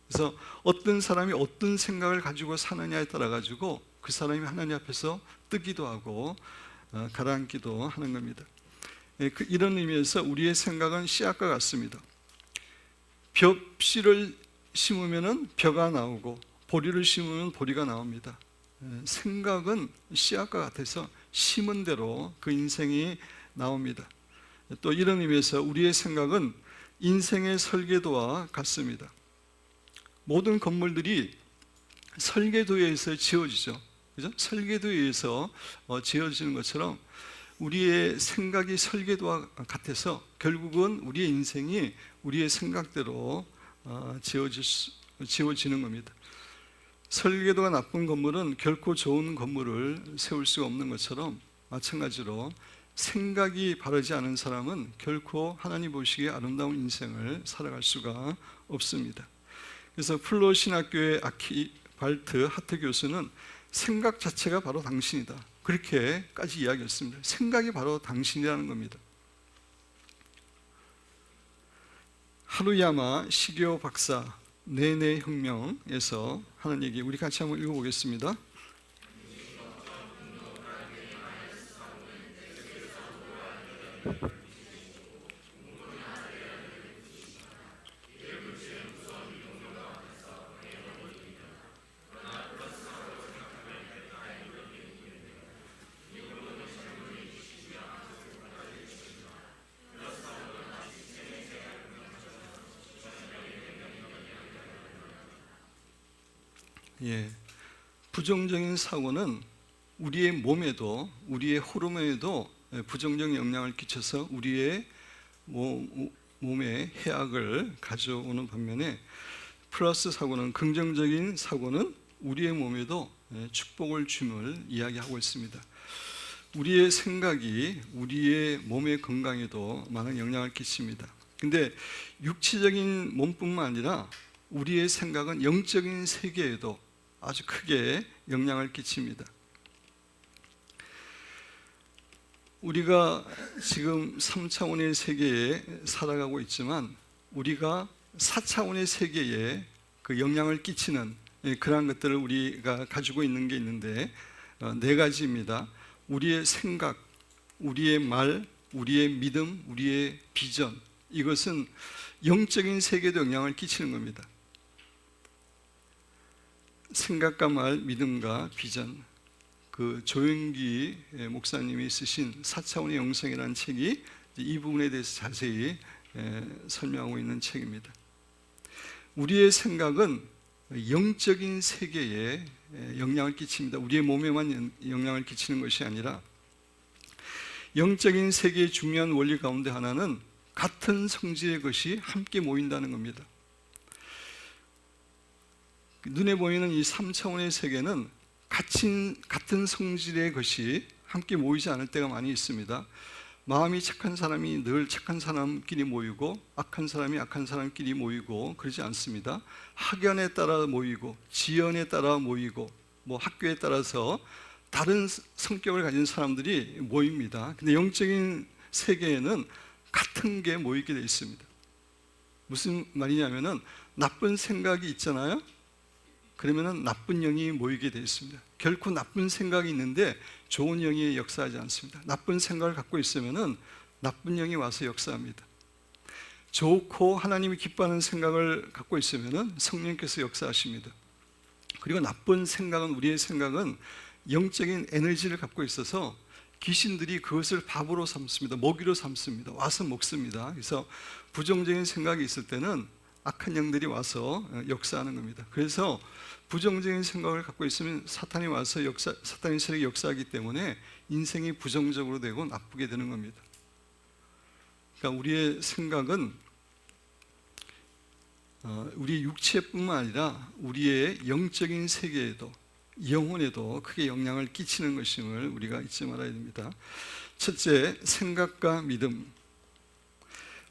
그래서 어떤 사람이 어떤 생각을 가지고 사느냐에 따라 가지고 그 사람이 하나님 앞에서 뜨기도 하고 가라앉기도 하는 겁니다. 이런 의미에서 우리의 생각은 씨앗과 같습니다. 벽씨를 심으면 벼가 나오고 보리를 심으면 보리가 나옵니다. 생각은 씨앗과 같아서 심은 대로 그 인생이 나옵니다. 또 이런 의미에서 우리의 생각은 인생의 설계도와 같습니다. 모든 건물들이 설계도에 의해서 지어지죠. 그죠? 설계도에 의해서 지어지는 것처럼 우리의 생각이 설계도와 같아서 결국은 우리의 인생이 우리의 생각대로 지어지는 겁니다. 설계도가 나쁜 건물은 결코 좋은 건물을 세울 수가 없는 것처럼 마찬가지로 생각이 바르지 않은 사람은 결코 하나님 보시기에 아름다운 인생을 살아갈 수가 없습니다. 그래서 플로 신학교의 아키발트 하트 교수는 생각 자체가 바로 당신이다. 그렇게까지 이야기했습니다. 생각이 바로 당신이라는 겁니다. 하루야마 시교 박사 내내 혁명에서 하는 얘기 우리 같이 한번 읽어보겠습니다. 예, 부정적인 사고는 우리의 몸에도 우리의 호르몬에도 부정적인 영향을 끼쳐서 우리의 몸에 해악을 가져오는 반면에 플러스 사고는 긍정적인 사고는 우리의 몸에도 축복을 줌을 이야기하고 있습니다. 우리의 생각이 우리의 몸의 건강에도 많은 영향을 끼칩니다. 근데 육체적인 몸뿐만 아니라 우리의 생각은 영적인 세계에도 아주 크게 영향을 끼칩니다. 우리가 지금 3차원의 세계에 살아가고 있지만 우리가 4차원의 세계에 그 영향을 끼치는 그러한 것들을 우리가 가지고 있는 게 있는데 4가지입니다. 우리의 생각, 우리의 말, 우리의 믿음, 우리의 비전, 이것은 영적인 세계에도 영향을 끼치는 겁니다. 생각과 말, 믿음과 비전, 그 조영기 목사님이 쓰신 4차원의 영성이라는 책이 이 부분에 대해서 자세히 설명하고 있는 책입니다. 우리의 생각은 영적인 세계에 영향을 끼칩니다. 우리의 몸에만 영향을 끼치는 것이 아니라 영적인 세계의 중요한 원리 가운데 하나는 같은 성질의 것이 함께 모인다는 겁니다. 눈에 보이는 이 3차원의 세계는 같은 성질의 것이 함께 모이지 않을 때가 많이 있습니다. 마음이 착한 사람이 늘 착한 사람끼리 모이고 악한 사람이 악한 사람끼리 모이고 그러지 않습니다. 학연에 따라 모이고 지연에 따라 모이고 학교에 따라서 다른 성격을 가진 사람들이 모입니다. 근데 영적인 세계에는 같은 게 모이게 되어 있습니다. 무슨 말이냐면은 나쁜 생각이 있잖아요. 그러면은 나쁜 영이 모이게 되어 있습니다. 결코 나쁜 생각이 있는데 좋은 영이 역사하지 않습니다. 나쁜 생각을 갖고 있으면은 나쁜 영이 와서 역사합니다. 좋고 하나님이 기뻐하는 생각을 갖고 있으면은 성령께서 역사하십니다. 그리고 나쁜 생각은 우리의 생각은 영적인 에너지를 갖고 있어서 귀신들이 그것을 밥으로 삼습니다. 먹이로 삼습니다. 와서 먹습니다. 그래서 부정적인 생각이 있을 때는 악한 영들이 와서 역사하는 겁니다. 그래서 부정적인 생각을 갖고 있으면 사탄이 와서 사탄의 세력이 역사하기 때문에 인생이 부정적으로 되고 나쁘게 되는 겁니다. 그러니까 우리의 생각은 우리 육체뿐만 아니라 우리의 영적인 세계에도 영혼에도 크게 영향을 끼치는 것임을 우리가 잊지 말아야 됩니다. 첫째, 생각과 믿음.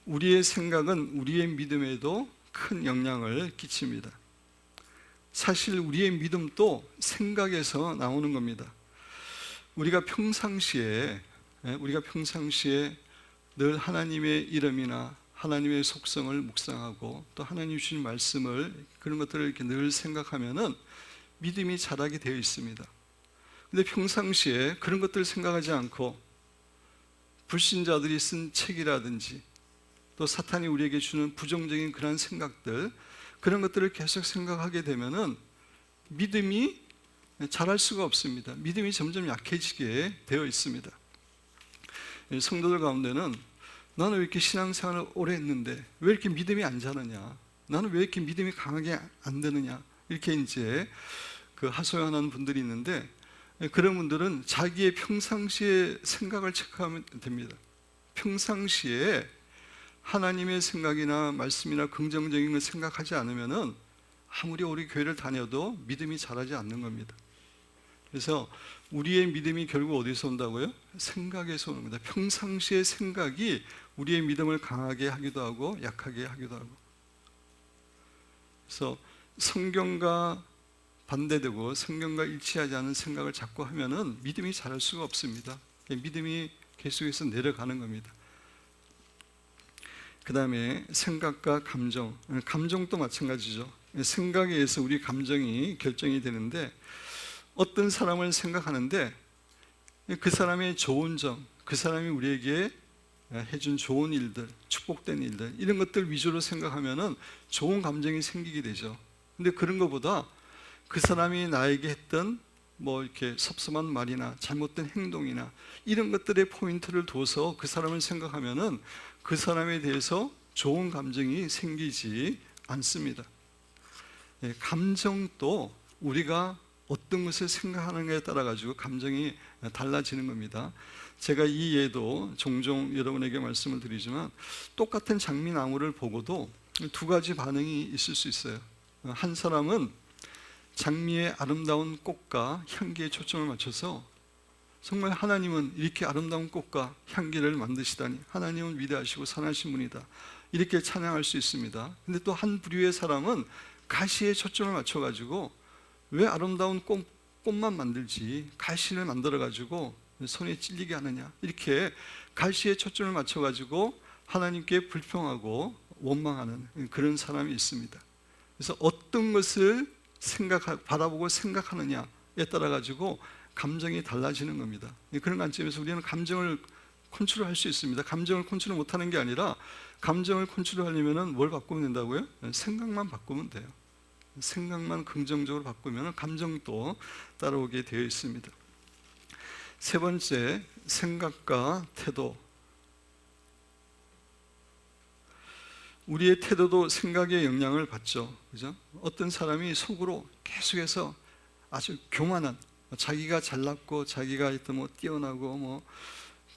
우리의 생각은 우리의 믿음에도 큰 영향을 끼칩니다. 사실 우리의 믿음도 생각에서 나오는 겁니다. 우리가 평상시에 늘 하나님의 이름이나 하나님의 속성을 묵상하고 또 하나님 주신 말씀을 그런 것들을 이렇게 늘 생각하면은 믿음이 자라게 되어 있습니다. 근데 평상시에 그런 것들을 생각하지 않고 불신자들이 쓴 책이라든지 또 사탄이 우리에게 주는 부정적인 그런 생각들, 그런 것들을 계속 생각하게 되면은 믿음이 자랄 수가 없습니다. 믿음이 점점 약해지게 되어 있습니다. 성도들 가운데는 나는 왜 이렇게 신앙생활을 오래 했는데 왜 이렇게 믿음이 안 자라냐? 나는 왜 이렇게 믿음이 강하게 안 되느냐? 이렇게 이제 하소연하는 분들이 있는데 그런 분들은 자기의 평상시의 생각을 체크하면 됩니다. 평상시에 하나님의 생각이나 말씀이나 긍정적인 걸 생각하지 않으면은 아무리 우리 교회를 다녀도 믿음이 자라지 않는 겁니다. 그래서 우리의 믿음이 결국 어디서 온다고요? 생각에서 오는 겁니다. 평상시의 생각이 우리의 믿음을 강하게 하기도 하고 약하게 하기도 하고. 그래서 성경과 반대되고 성경과 일치하지 않은 생각을 자꾸 하면은 믿음이 자랄 수가 없습니다. 믿음이 계속해서 내려가는 겁니다. 그 다음에 생각과 감정, 감정도 마찬가지죠. 생각에 의해서 우리 감정이 결정이 되는데, 어떤 사람을 생각하는데 그 사람의 좋은 점, 그 사람이 우리에게 해준 좋은 일들, 축복된 일들, 이런 것들 위주로 생각하면은 좋은 감정이 생기게 되죠. 근데 그런 것보다 그 사람이 나에게 했던 뭐 이렇게 섭섭한 말이나 잘못된 행동이나 이런 것들의 포인트를 둬서 그 사람을 생각하면은 그 사람에 대해서 좋은 감정이 생기지 않습니다. 감정도 우리가 어떤 것을 생각하는가에 따라 가지고 감정이 달라지는 겁니다. 제가 이 예도 종종 여러분에게 말씀을 드리지만, 똑같은 장미나무를 보고도 두 가지 반응이 있을 수 있어요. 한 사람은 장미의 아름다운 꽃과 향기에 초점을 맞춰서 정말 하나님은 이렇게 아름다운 꽃과 향기를 만드시다니, 하나님은 위대하시고 선하신 분이다, 이렇게 찬양할 수 있습니다. 근데 또 한 부류의 사람은 가시에 초점을 맞춰가지고 왜 아름다운 꽃만 만들지 가시를 만들어가지고 손에 찔리게 하느냐, 이렇게 가시에 초점을 맞춰가지고 하나님께 불평하고 원망하는 그런 사람이 있습니다. 그래서 어떤 것을 바라보고 생각하느냐에 따라 가지고 감정이 달라지는 겁니다. 그런 관점에서 우리는 감정을 컨트롤할 수 있습니다. 감정을 컨트롤 못하는 게 아니라, 감정을 컨트롤하려면 뭘 바꾸면 된다고요? 생각만 바꾸면 돼요. 생각만 긍정적으로 바꾸면 감정도 따라오게 되어 있습니다. 세 번째, 생각과 태도. 우리의 태도도 생각의 영향을 받죠. 그죠? 어떤 사람이 속으로 계속해서 아주 교만한, 자기가 잘났고 자기가 뭐 뛰어나고 뭐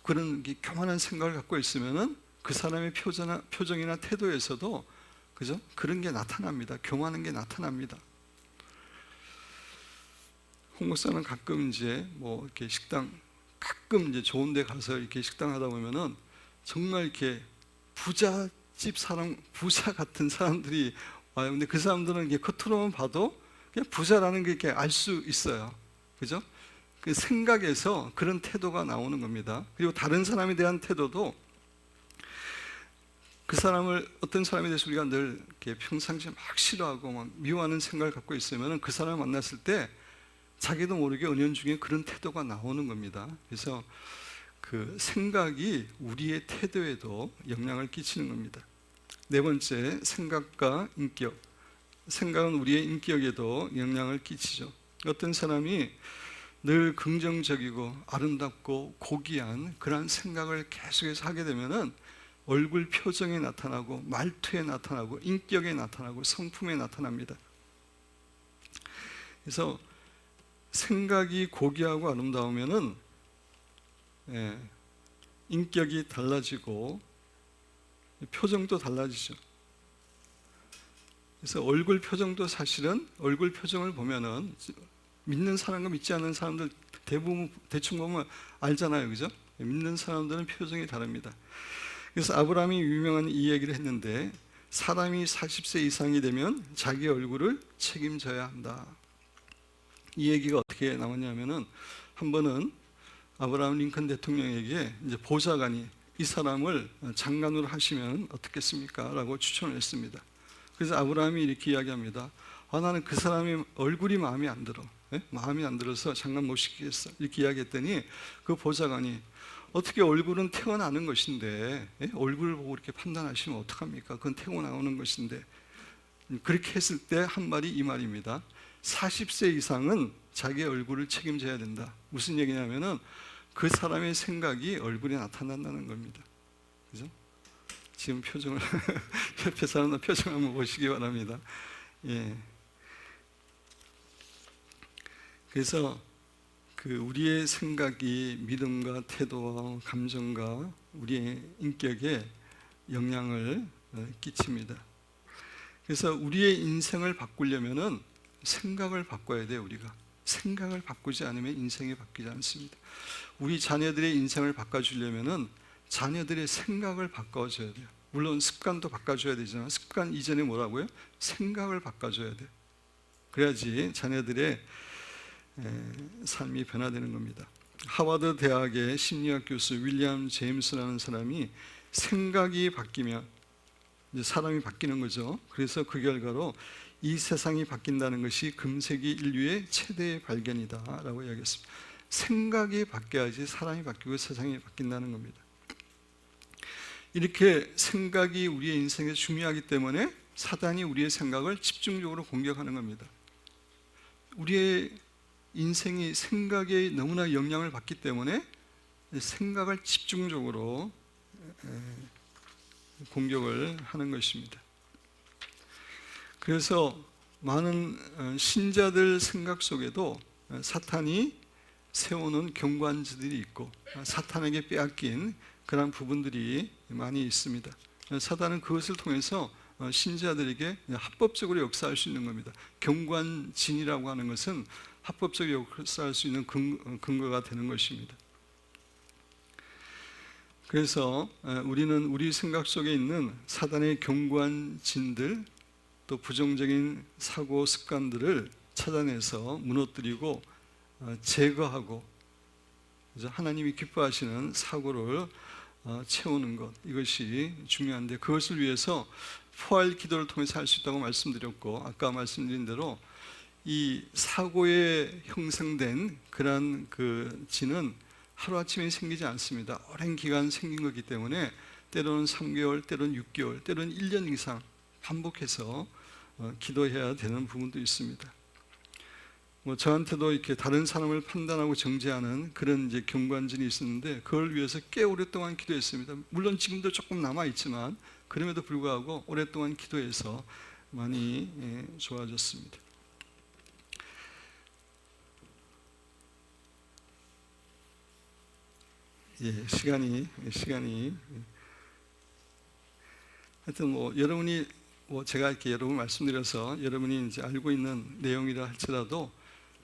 그런 교만한 생각을 갖고 있으면은 그 사람의 표정이나 태도에서도, 그죠? 그런 게 나타납니다. 교만한 게 나타납니다. 홍 목사는 가끔 이제 뭐 이렇게 식당, 가끔 이제 좋은 데 가서 이렇게 식당 하다 보면은 정말 이렇게 부잣집 사람, 부자 같은 사람들이 와요. 근데 그 사람들은 이게 겉으로만 봐도 그냥 부자라는 게 이렇게 알 수 있어요. 그죠? 그 생각에서 그런 태도가 나오는 겁니다. 그리고 다른 사람에 대한 태도도, 그 사람을, 어떤 사람에 대해서 우리가 늘 이렇게 평상시에 막 싫어하고 막 미워하는 생각을 갖고 있으면 그 사람을 만났을 때 자기도 모르게 은연중에 그런 태도가 나오는 겁니다. 그래서 그 생각이 우리의 태도에도 영향을 끼치는 겁니다. 네 번째, 생각과 인격. 생각은 우리의 인격에도 영향을 끼치죠. 어떤 사람이 늘 긍정적이고 아름답고 고귀한 그런 생각을 계속해서 하게 되면은 얼굴 표정에 나타나고 말투에 나타나고 인격에 나타나고 성품에 나타납니다. 그래서 생각이 고귀하고 아름다우면은 인격이 달라지고 표정도 달라지죠. 그래서 얼굴 표정도, 사실은 얼굴 표정을 보면은 믿는 사람과 믿지 않는 사람들 대부분 대충 보면 알잖아요, 그죠? 믿는 사람들은 표정이 다릅니다. 그래서 아브라함이 유명한 이 얘기를 했는데, 사람이 40세 이상이 되면 자기 얼굴을 책임져야 한다. 이 얘기가 어떻게 나왔냐면은, 한 번은 아브라함 링컨 대통령에게 이제 보좌관이 이 사람을 장관으로 하시면 어떻겠습니까? 라고 추천을 했습니다. 그래서 아브라함이 이렇게 이야기합니다. 나는 그 사람의 얼굴이 마음에 안 들어. 마음에 안 들어서 장관 못 시키겠어. 이렇게 이야기했더니 그 보좌관이, 어떻게 얼굴은 태어나는 것인데 얼굴을 보고 이렇게 판단하시면 어떡합니까? 그건 태어나오는 것인데. 그렇게 했을 때 한 말이 이 말입니다. 40세 이상은 자기 얼굴을 책임져야 된다. 무슨 얘기냐면은 그 사람의 생각이 얼굴에 나타난다는 겁니다. 그죠? 지금 표정을 옆에 사람들 표정 한번 보시기 바랍니다. 예. 그래서 그 우리의 생각이 믿음과 태도와 감정과 우리의 인격에 영향을 끼칩니다. 그래서 우리의 인생을 바꾸려면은 생각을 바꿔야 돼요. 우리가 생각을 바꾸지 않으면 인생이 바뀌지 않습니다. 우리 자녀들의 인생을 바꿔주려면은 자녀들의 생각을 바꿔줘야 돼요. 물론 습관도 바꿔줘야 되지만, 습관 이전에 뭐라고요? 생각을 바꿔줘야 돼요. 그래야지 자녀들의 삶이 변화되는 겁니다. 하버드 대학의 심리학 교수 윌리엄 제임스라는 사람이 생각이 바뀌면 이제 사람이 바뀌는 거죠. 그래서 그 결과로 이 세상이 바뀐다는 것이 금세기 인류의 최대의 발견이다라고 이야기했습니다. 생각이 바뀌어야지 사람이 바뀌고 세상이 바뀐다는 겁니다. 이렇게 생각이 우리의 인생에 중요하기 때문에 사단이 우리의 생각을 집중적으로 공격하는 겁니다. 우리의 인생이 생각에 너무나 영향을 받기 때문에 생각을 집중적으로 공격을 하는 것입니다. 그래서 많은 신자들 생각 속에도 사탄이 세우는 경관지들이 있고 사탄에게 빼앗긴 그런 부분들이 많이 있습니다. 사단은 그것을 통해서 신자들에게 합법적으로 역사할 수 있는 겁니다. 경관진이라고 하는 것은 합법적으로 역사할 수 있는 근거가 되는 것입니다. 그래서 우리는 우리 생각 속에 있는 사단의 경관진들 또 부정적인 사고 습관들을 찾아내서 무너뜨리고 제거하고 하나님이 기뻐하시는 사고를 채우는 것, 이것이 중요한데 그것을 위해서 포할 기도를 통해서 할 수 있다고 말씀드렸고, 아까 말씀드린 대로 이 사고에 형성된 그런 그 진은 하루아침에 생기지 않습니다. 오랜 기간 생긴 거기 때문에 때로는 3개월, 때로는 6개월, 때로는 1년 이상 반복해서 기도해야 되는 부분도 있습니다. 저한테도 이렇게 다른 사람을 판단하고 정죄하는 그런 이제 경관진이 있었는데 그걸 위해서 꽤 오랫동안 기도했습니다. 물론 지금도 조금 남아 있지만 그럼에도 불구하고 오랫동안 기도해서 많이 좋아졌습니다. 시간이 하여튼 여러분이 제가 이렇게 여러분 말씀드려서 여러분이 이제 알고 있는 내용이라 할지라도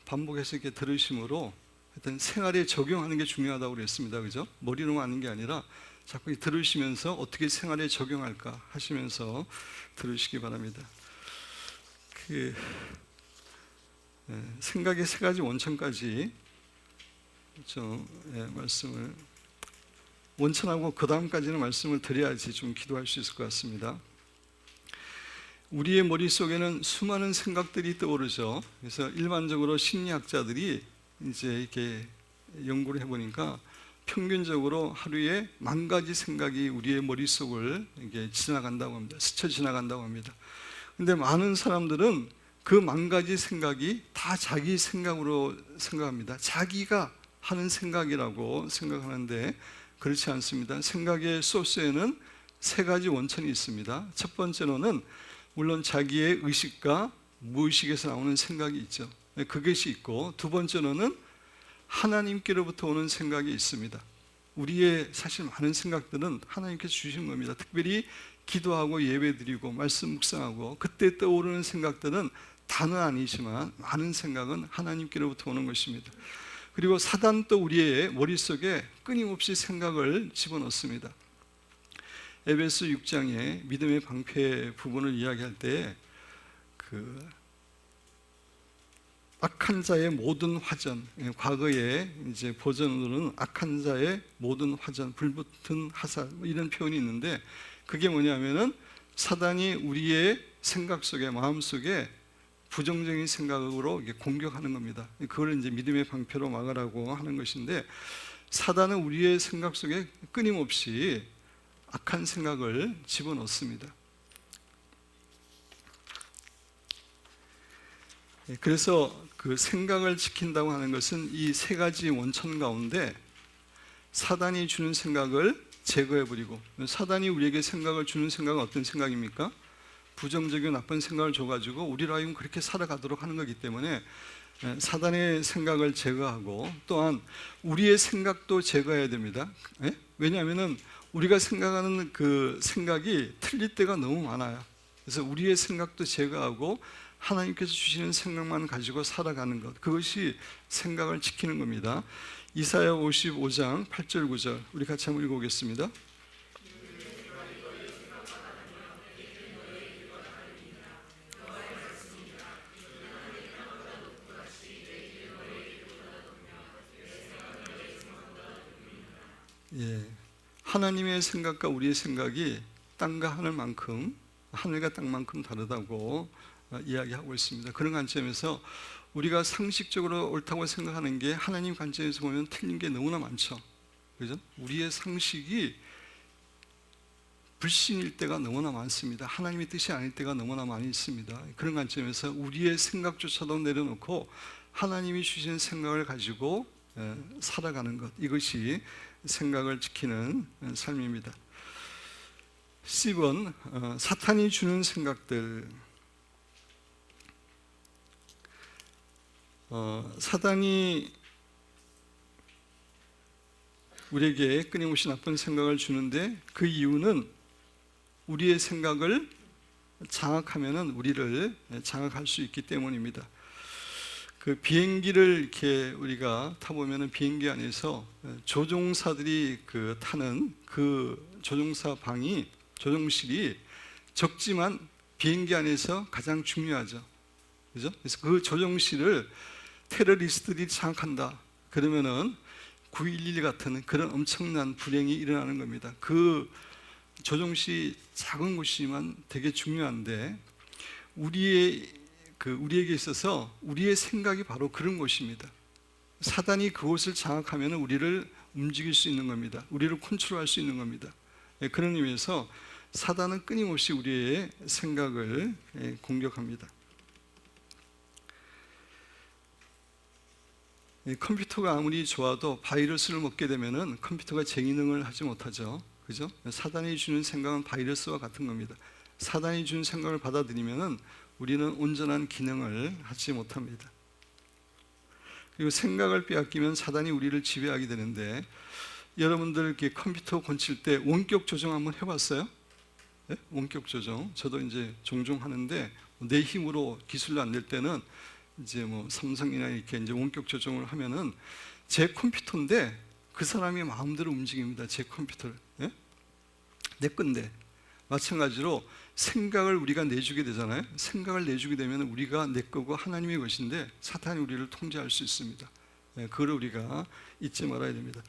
반복해서 이렇게 들으심으로 하여튼 생활에 적용하는 게 중요하다고 그랬습니다. 그죠? 머리로만 아는 게 아니라 자꾸 들으시면서 어떻게 생활에 적용할까 하시면서 들으시기 바랍니다. 생각의 세 가지 원천까지 말씀을 원천하고 그 다음까지는 말씀을 드려야지 좀 기도할 수 있을 것 같습니다. 우리의 머릿속에는 수많은 생각들이 떠오르죠. 그래서 일반적으로 심리학자들이 이제 이렇게 연구를 해보니까 평균적으로 하루에 10,000가지 생각이 우리의 머릿속을 이렇게 지나간다고 합니다. 스쳐 지나간다고 합니다. 근데 많은 사람들은 그 10,000가지 생각이 다 자기 생각으로 생각합니다. 자기가 하는 생각이라고 생각하는데 그렇지 않습니다. 생각의 소스에는 세 가지 원천이 있습니다. 첫 번째로는 물론 자기의 의식과 무의식에서 나오는 생각이 있죠. 그것이 있고 두 번째로는 하나님께로부터 오는 생각이 있습니다. 우리의 사실 많은 생각들은 하나님께서 주신 겁니다. 특별히 기도하고 예배드리고 말씀 묵상하고 그때 떠오르는 생각들은 다는 아니지만 많은 생각은 하나님께로부터 오는 것입니다. 그리고 사단도 우리의 머릿속에 끊임없이 생각을 집어넣습니다. 에베소 6장의 믿음의 방패 부분을 이야기할 때 악한 자의 모든 화전, 과거의 이제 버전으로는 악한 자의 모든 화전, 불붙은 화살 이런 표현이 있는데 그게 뭐냐면은 사단이 우리의 생각 속에 마음 속에 부정적인 생각으로 공격하는 겁니다. 그걸 이제 믿음의 방패로 막으라고 하는 것인데 사단은 우리의 생각 속에 끊임없이 악한 생각을 집어넣습니다. 그래서 그 생각을 지킨다고 하는 것은 이 세 가지 원천 가운데 사단이 주는 생각을 제거해버리고, 사단이 우리에게 생각을 주는 생각은 어떤 생각입니까? 부정적이고 나쁜 생각을 줘가지고 우리로 하여금 그렇게 살아가도록 하는 거기 때문에 사단의 생각을 제거하고 또한 우리의 생각도 제거해야 됩니다. 왜냐하면 우리가 생각하는 그 생각이 틀릴 때가 너무 많아요. 그래서 우리의 생각도 제거하고 하나님께서 주시는 생각만 가지고 살아가는 것, 그것이 생각을 지키는 겁니다. 이사야 55장 8절 9절 우리 같이 한번 읽어보겠습니다. 예, 하나님의 생각과 우리의 생각이 땅과 하늘만큼, 하늘과 땅만큼 다르다고 이야기하고 있습니다. 그런 관점에서 우리가 상식적으로 옳다고 생각하는 게 하나님 관점에서 보면 틀린 게 너무나 많죠. 그죠? 우리의 상식이 불신일 때가 너무나 많습니다. 하나님의 뜻이 아닐 때가 너무나 많이 있습니다. 그런 관점에서 우리의 생각조차도 내려놓고 하나님이 주신 생각을 가지고 살아가는 것, 이것이 생각을 지키는 삶입니다. 10번, 사탄이 주는 생각들. 사단이 우리에게 끊임없이 나쁜 생각을 주는데 그 이유는 우리의 생각을 장악하면은 우리를 장악할 수 있기 때문입니다. 그 비행기를 이렇게 우리가 타보면은 비행기 안에서 조종사들이 그 타는 그 조종사 방이, 조종실이 적지만 비행기 안에서 가장 중요하죠. 그죠? 그래서 그 조종실을 테러리스트들이 장악한다. 그러면은 9.11 같은 그런 엄청난 불행이 일어나는 겁니다. 그 조종실이 작은 곳이지만 되게 중요한데 우리에게 있어서 우리의 생각이 바로 그런 곳입니다. 사단이 그곳을 장악하면 우리를 움직일 수 있는 겁니다. 우리를 컨트롤할 수 있는 겁니다. 그런 의미에서 사단은 끊임없이 우리의 생각을 공격합니다. 컴퓨터가 아무리 좋아도 바이러스를 먹게 되면은 컴퓨터가 제 기능을 하지 못하죠. 그죠? 사단이 주는 생각은 바이러스와 같은 겁니다. 사단이 주는 생각을 받아들이면은 우리는 온전한 기능을 하지 못합니다. 그리고 생각을 빼앗기면 사단이 우리를 지배하게 되는데, 여러분들 이렇게 컴퓨터 건칠 때 원격 조정 한번 해봤어요? 네? 원격 조정. 저도 이제 종종 하는데 내 힘으로 기술로 안 될 때는 이제 뭐 삼성이나 이렇게 이제 원격 조정을 하면은 제 컴퓨터인데 그 사람이 마음대로 움직입니다. 제 컴퓨터를. 네? 내 건데. 마찬가지로 생각을 우리가 내주게 되잖아요. 생각을 내주게 되면 우리가 내 거고 하나님의 것인데 사탄이 우리를 통제할 수 있습니다. 네, 그걸 우리가 잊지 말아야 됩니다.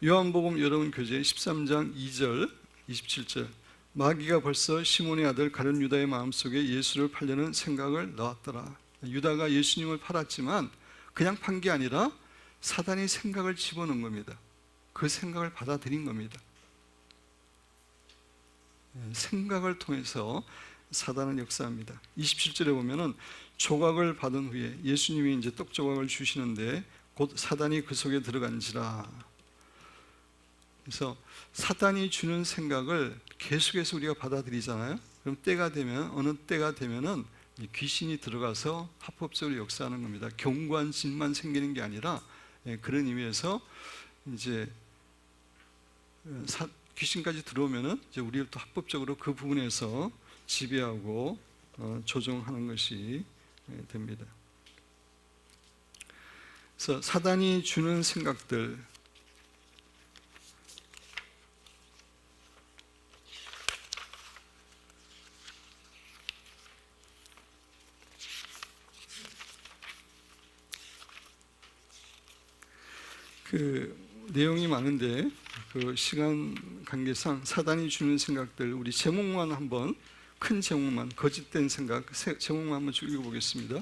요한복음 여러분 교재 13장 2절 27절, 마귀가 벌써 시몬의 아들 가룟 유다의 마음속에 예수를 팔려는 생각을 넣었더라. 유다가 예수님을 팔았지만 그냥 판 게 아니라 사단이 생각을 집어넣은 겁니다. 그 생각을 받아들인 겁니다. 생각을 통해서 사단은 역사합니다. 27절에 보면은 조각을 받은 후에 예수님이 이제 떡 조각을 주시는데 곧 사단이 그 속에 들어간지라. 그래서 사단이 주는 생각을 계속해서 우리가 받아들이잖아요. 그럼 때가 되면, 어느 때가 되면은 귀신이 들어가서 합법적으로 역사하는 겁니다. 경관심만 생기는 게 아니라 그런 의미에서 이제 귀신까지 들어오면은 이제 우리를 또 합법적으로 그 부분에서 지배하고 조종하는 것이 됩니다. 그래서 사단이 주는 생각들, 그 내용이 많은데 그 시간 관계상 사단이 주는 생각들, 우리 제목만 한번, 큰 제목만, 거짓된 생각 제목만 한번 쭉 읽어보겠습니다.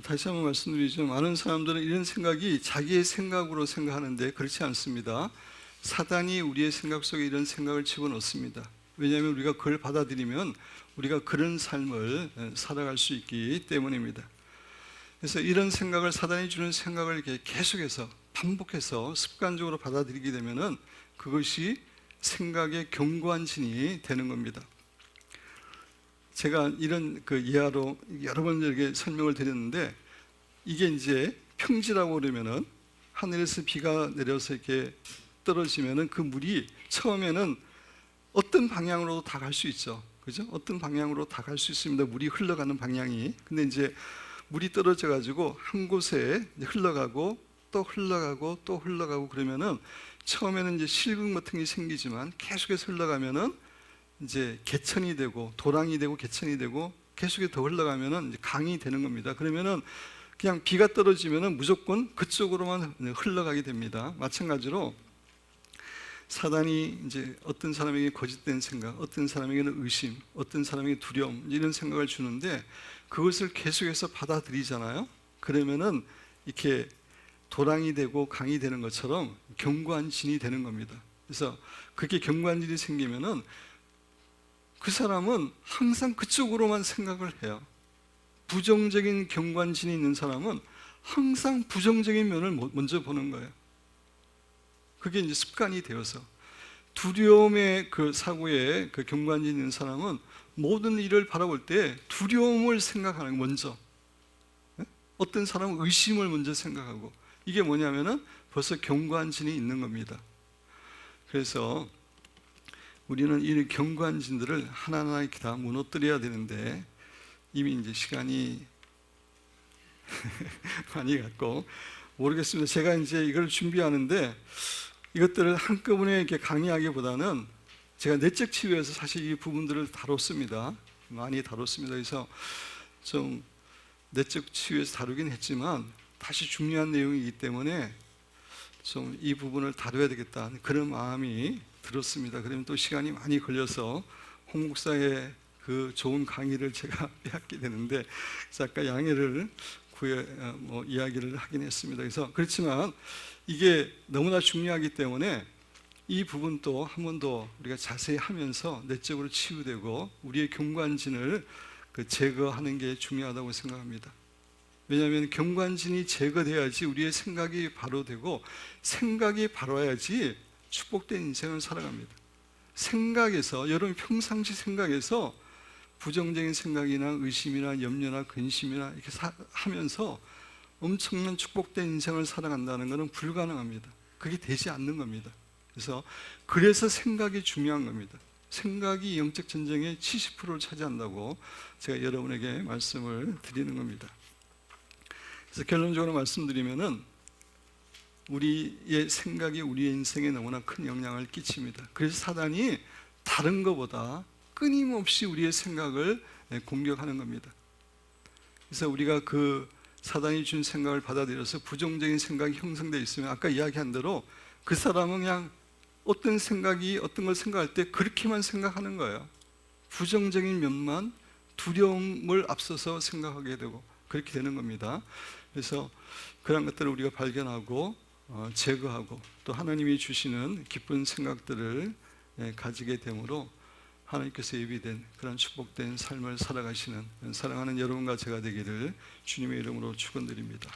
다시 한번 말씀드리죠. 많은 사람들은 이런 생각이 자기의 생각으로 생각하는데 그렇지 않습니다. 사단이 우리의 생각 속에 이런 생각을 집어넣습니다. 왜냐하면 우리가 그걸 받아들이면 우리가 그런 삶을 살아갈 수 있기 때문입니다. 그래서 이런 생각을, 사단이 주는 생각을 이렇게 계속해서 반복해서 습관적으로 받아들이게 되면은 그것이 생각의 견고한 진이 되는 겁니다. 제가 이런 그 예화로 여러 번 이렇게 설명을 드렸는데, 이게 이제 평지라고 그러면은 하늘에서 비가 내려서 이렇게 떨어지면은 그 물이 처음에는 어떤 방향으로도 다 갈 수 있죠. 그죠? 어떤 방향으로 다 갈 수 있습니다. 물이 흘러가는 방향이. 근데 이제 물이 떨어져 가지고 한 곳에 흘러가고 또 흘러가고 또 흘러가고 그러면은 처음에는 이제 실금 같은 게 생기지만 계속해서 흘러가면은 이제 개천이 되고 도랑이 되고 개천이 되고 계속해서 더 흘러가면은 이제 강이 되는 겁니다. 그러면은 그냥 비가 떨어지면은 무조건 그쪽으로만 흘러가게 됩니다. 마찬가지로 사단이 이제 어떤 사람에게 거짓된 생각, 어떤 사람에게는 의심, 어떤 사람에게 두려움, 이런 생각을 주는데 그것을 계속해서 받아들이잖아요. 그러면은 이렇게 도랑이 되고 강이 되는 것처럼 견고한 진이 되는 겁니다. 그래서 그렇게 견고한 진이 생기면은 그 사람은 항상 그쪽으로만 생각을 해요. 부정적인 견고한 진이 있는 사람은 항상 부정적인 면을 먼저 보는 거예요. 그게 이제 습관이 되어서, 두려움의 그 사고에 그 견고한지 있는 사람은 모든 일을 바라볼 때 두려움을 생각하는 거 먼저. 어떤 사람은 의심을 먼저 생각하고, 이게 뭐냐면은 벌써 견고한 진이 있는 겁니다. 그래서 우리는 이 견고한 진들을 하나하나 이렇게 다 무너뜨려야 되는데 이미 이제 시간이 많이 갔고 모르겠습니다. 제가 이제 이걸 준비하는데 이것들을 한꺼번에 이렇게 강의하기보다는 제가 내적 치유에서 사실 이 부분들을 다뤘습니다. 많이 다뤘습니다. 그래서 좀 내적 치유에서 다루긴 했지만 다시 중요한 내용이기 때문에 좀 이 부분을 다뤄야 되겠다 그런 마음이 들었습니다. 그러면 또 시간이 많이 걸려서 홍 목사의 그 좋은 강의를 제가 빼앗게 되는데, 그래서 아까 양해를 이야기를 하긴 했습니다. 그래서 그렇지만 이게 너무나 중요하기 때문에 이 부분도 한 번 더 우리가 자세히 하면서 내적으로 치유되고 우리의 견고한진을 제거하는 게 중요하다고 생각합니다. 왜냐하면 견고한진이 제거돼야지 우리의 생각이 바로 되고, 생각이 바로야지 축복된 인생을 살아갑니다. 생각에서, 여러분 평상시 생각에서 부정적인 생각이나 의심이나 염려나 근심이나 이렇게 하면서 엄청난 축복된 인생을 살아간다는 것은 불가능합니다. 그게 되지 않는 겁니다. 그래서 생각이 중요한 겁니다. 생각이 영적 전쟁의 70%를 차지한다고 제가 여러분에게 말씀을 드리는 겁니다. 그래서 결론적으로 말씀드리면은 우리의 생각이 우리의 인생에 너무나 큰 영향을 끼칩니다. 그래서 사단이 다른 것보다 끊임없이 우리의 생각을 공격하는 겁니다. 그래서 우리가 그 사단이 준 생각을 받아들여서 부정적인 생각이 형성되어 있으면 아까 이야기한 대로 그 사람은 그냥 어떤 걸 생각할 때 그렇게만 생각하는 거예요. 부정적인 면만, 두려움을 앞서서 생각하게 되고 그렇게 되는 겁니다. 그래서 그런 것들을 우리가 발견하고 제거하고 또 하나님이 주시는 기쁜 생각들을 가지게 되므로 하나님께서 예비된 그런 축복된 삶을 살아가시는 사랑하는 여러분과 제가 되기를 주님의 이름으로 축원드립니다.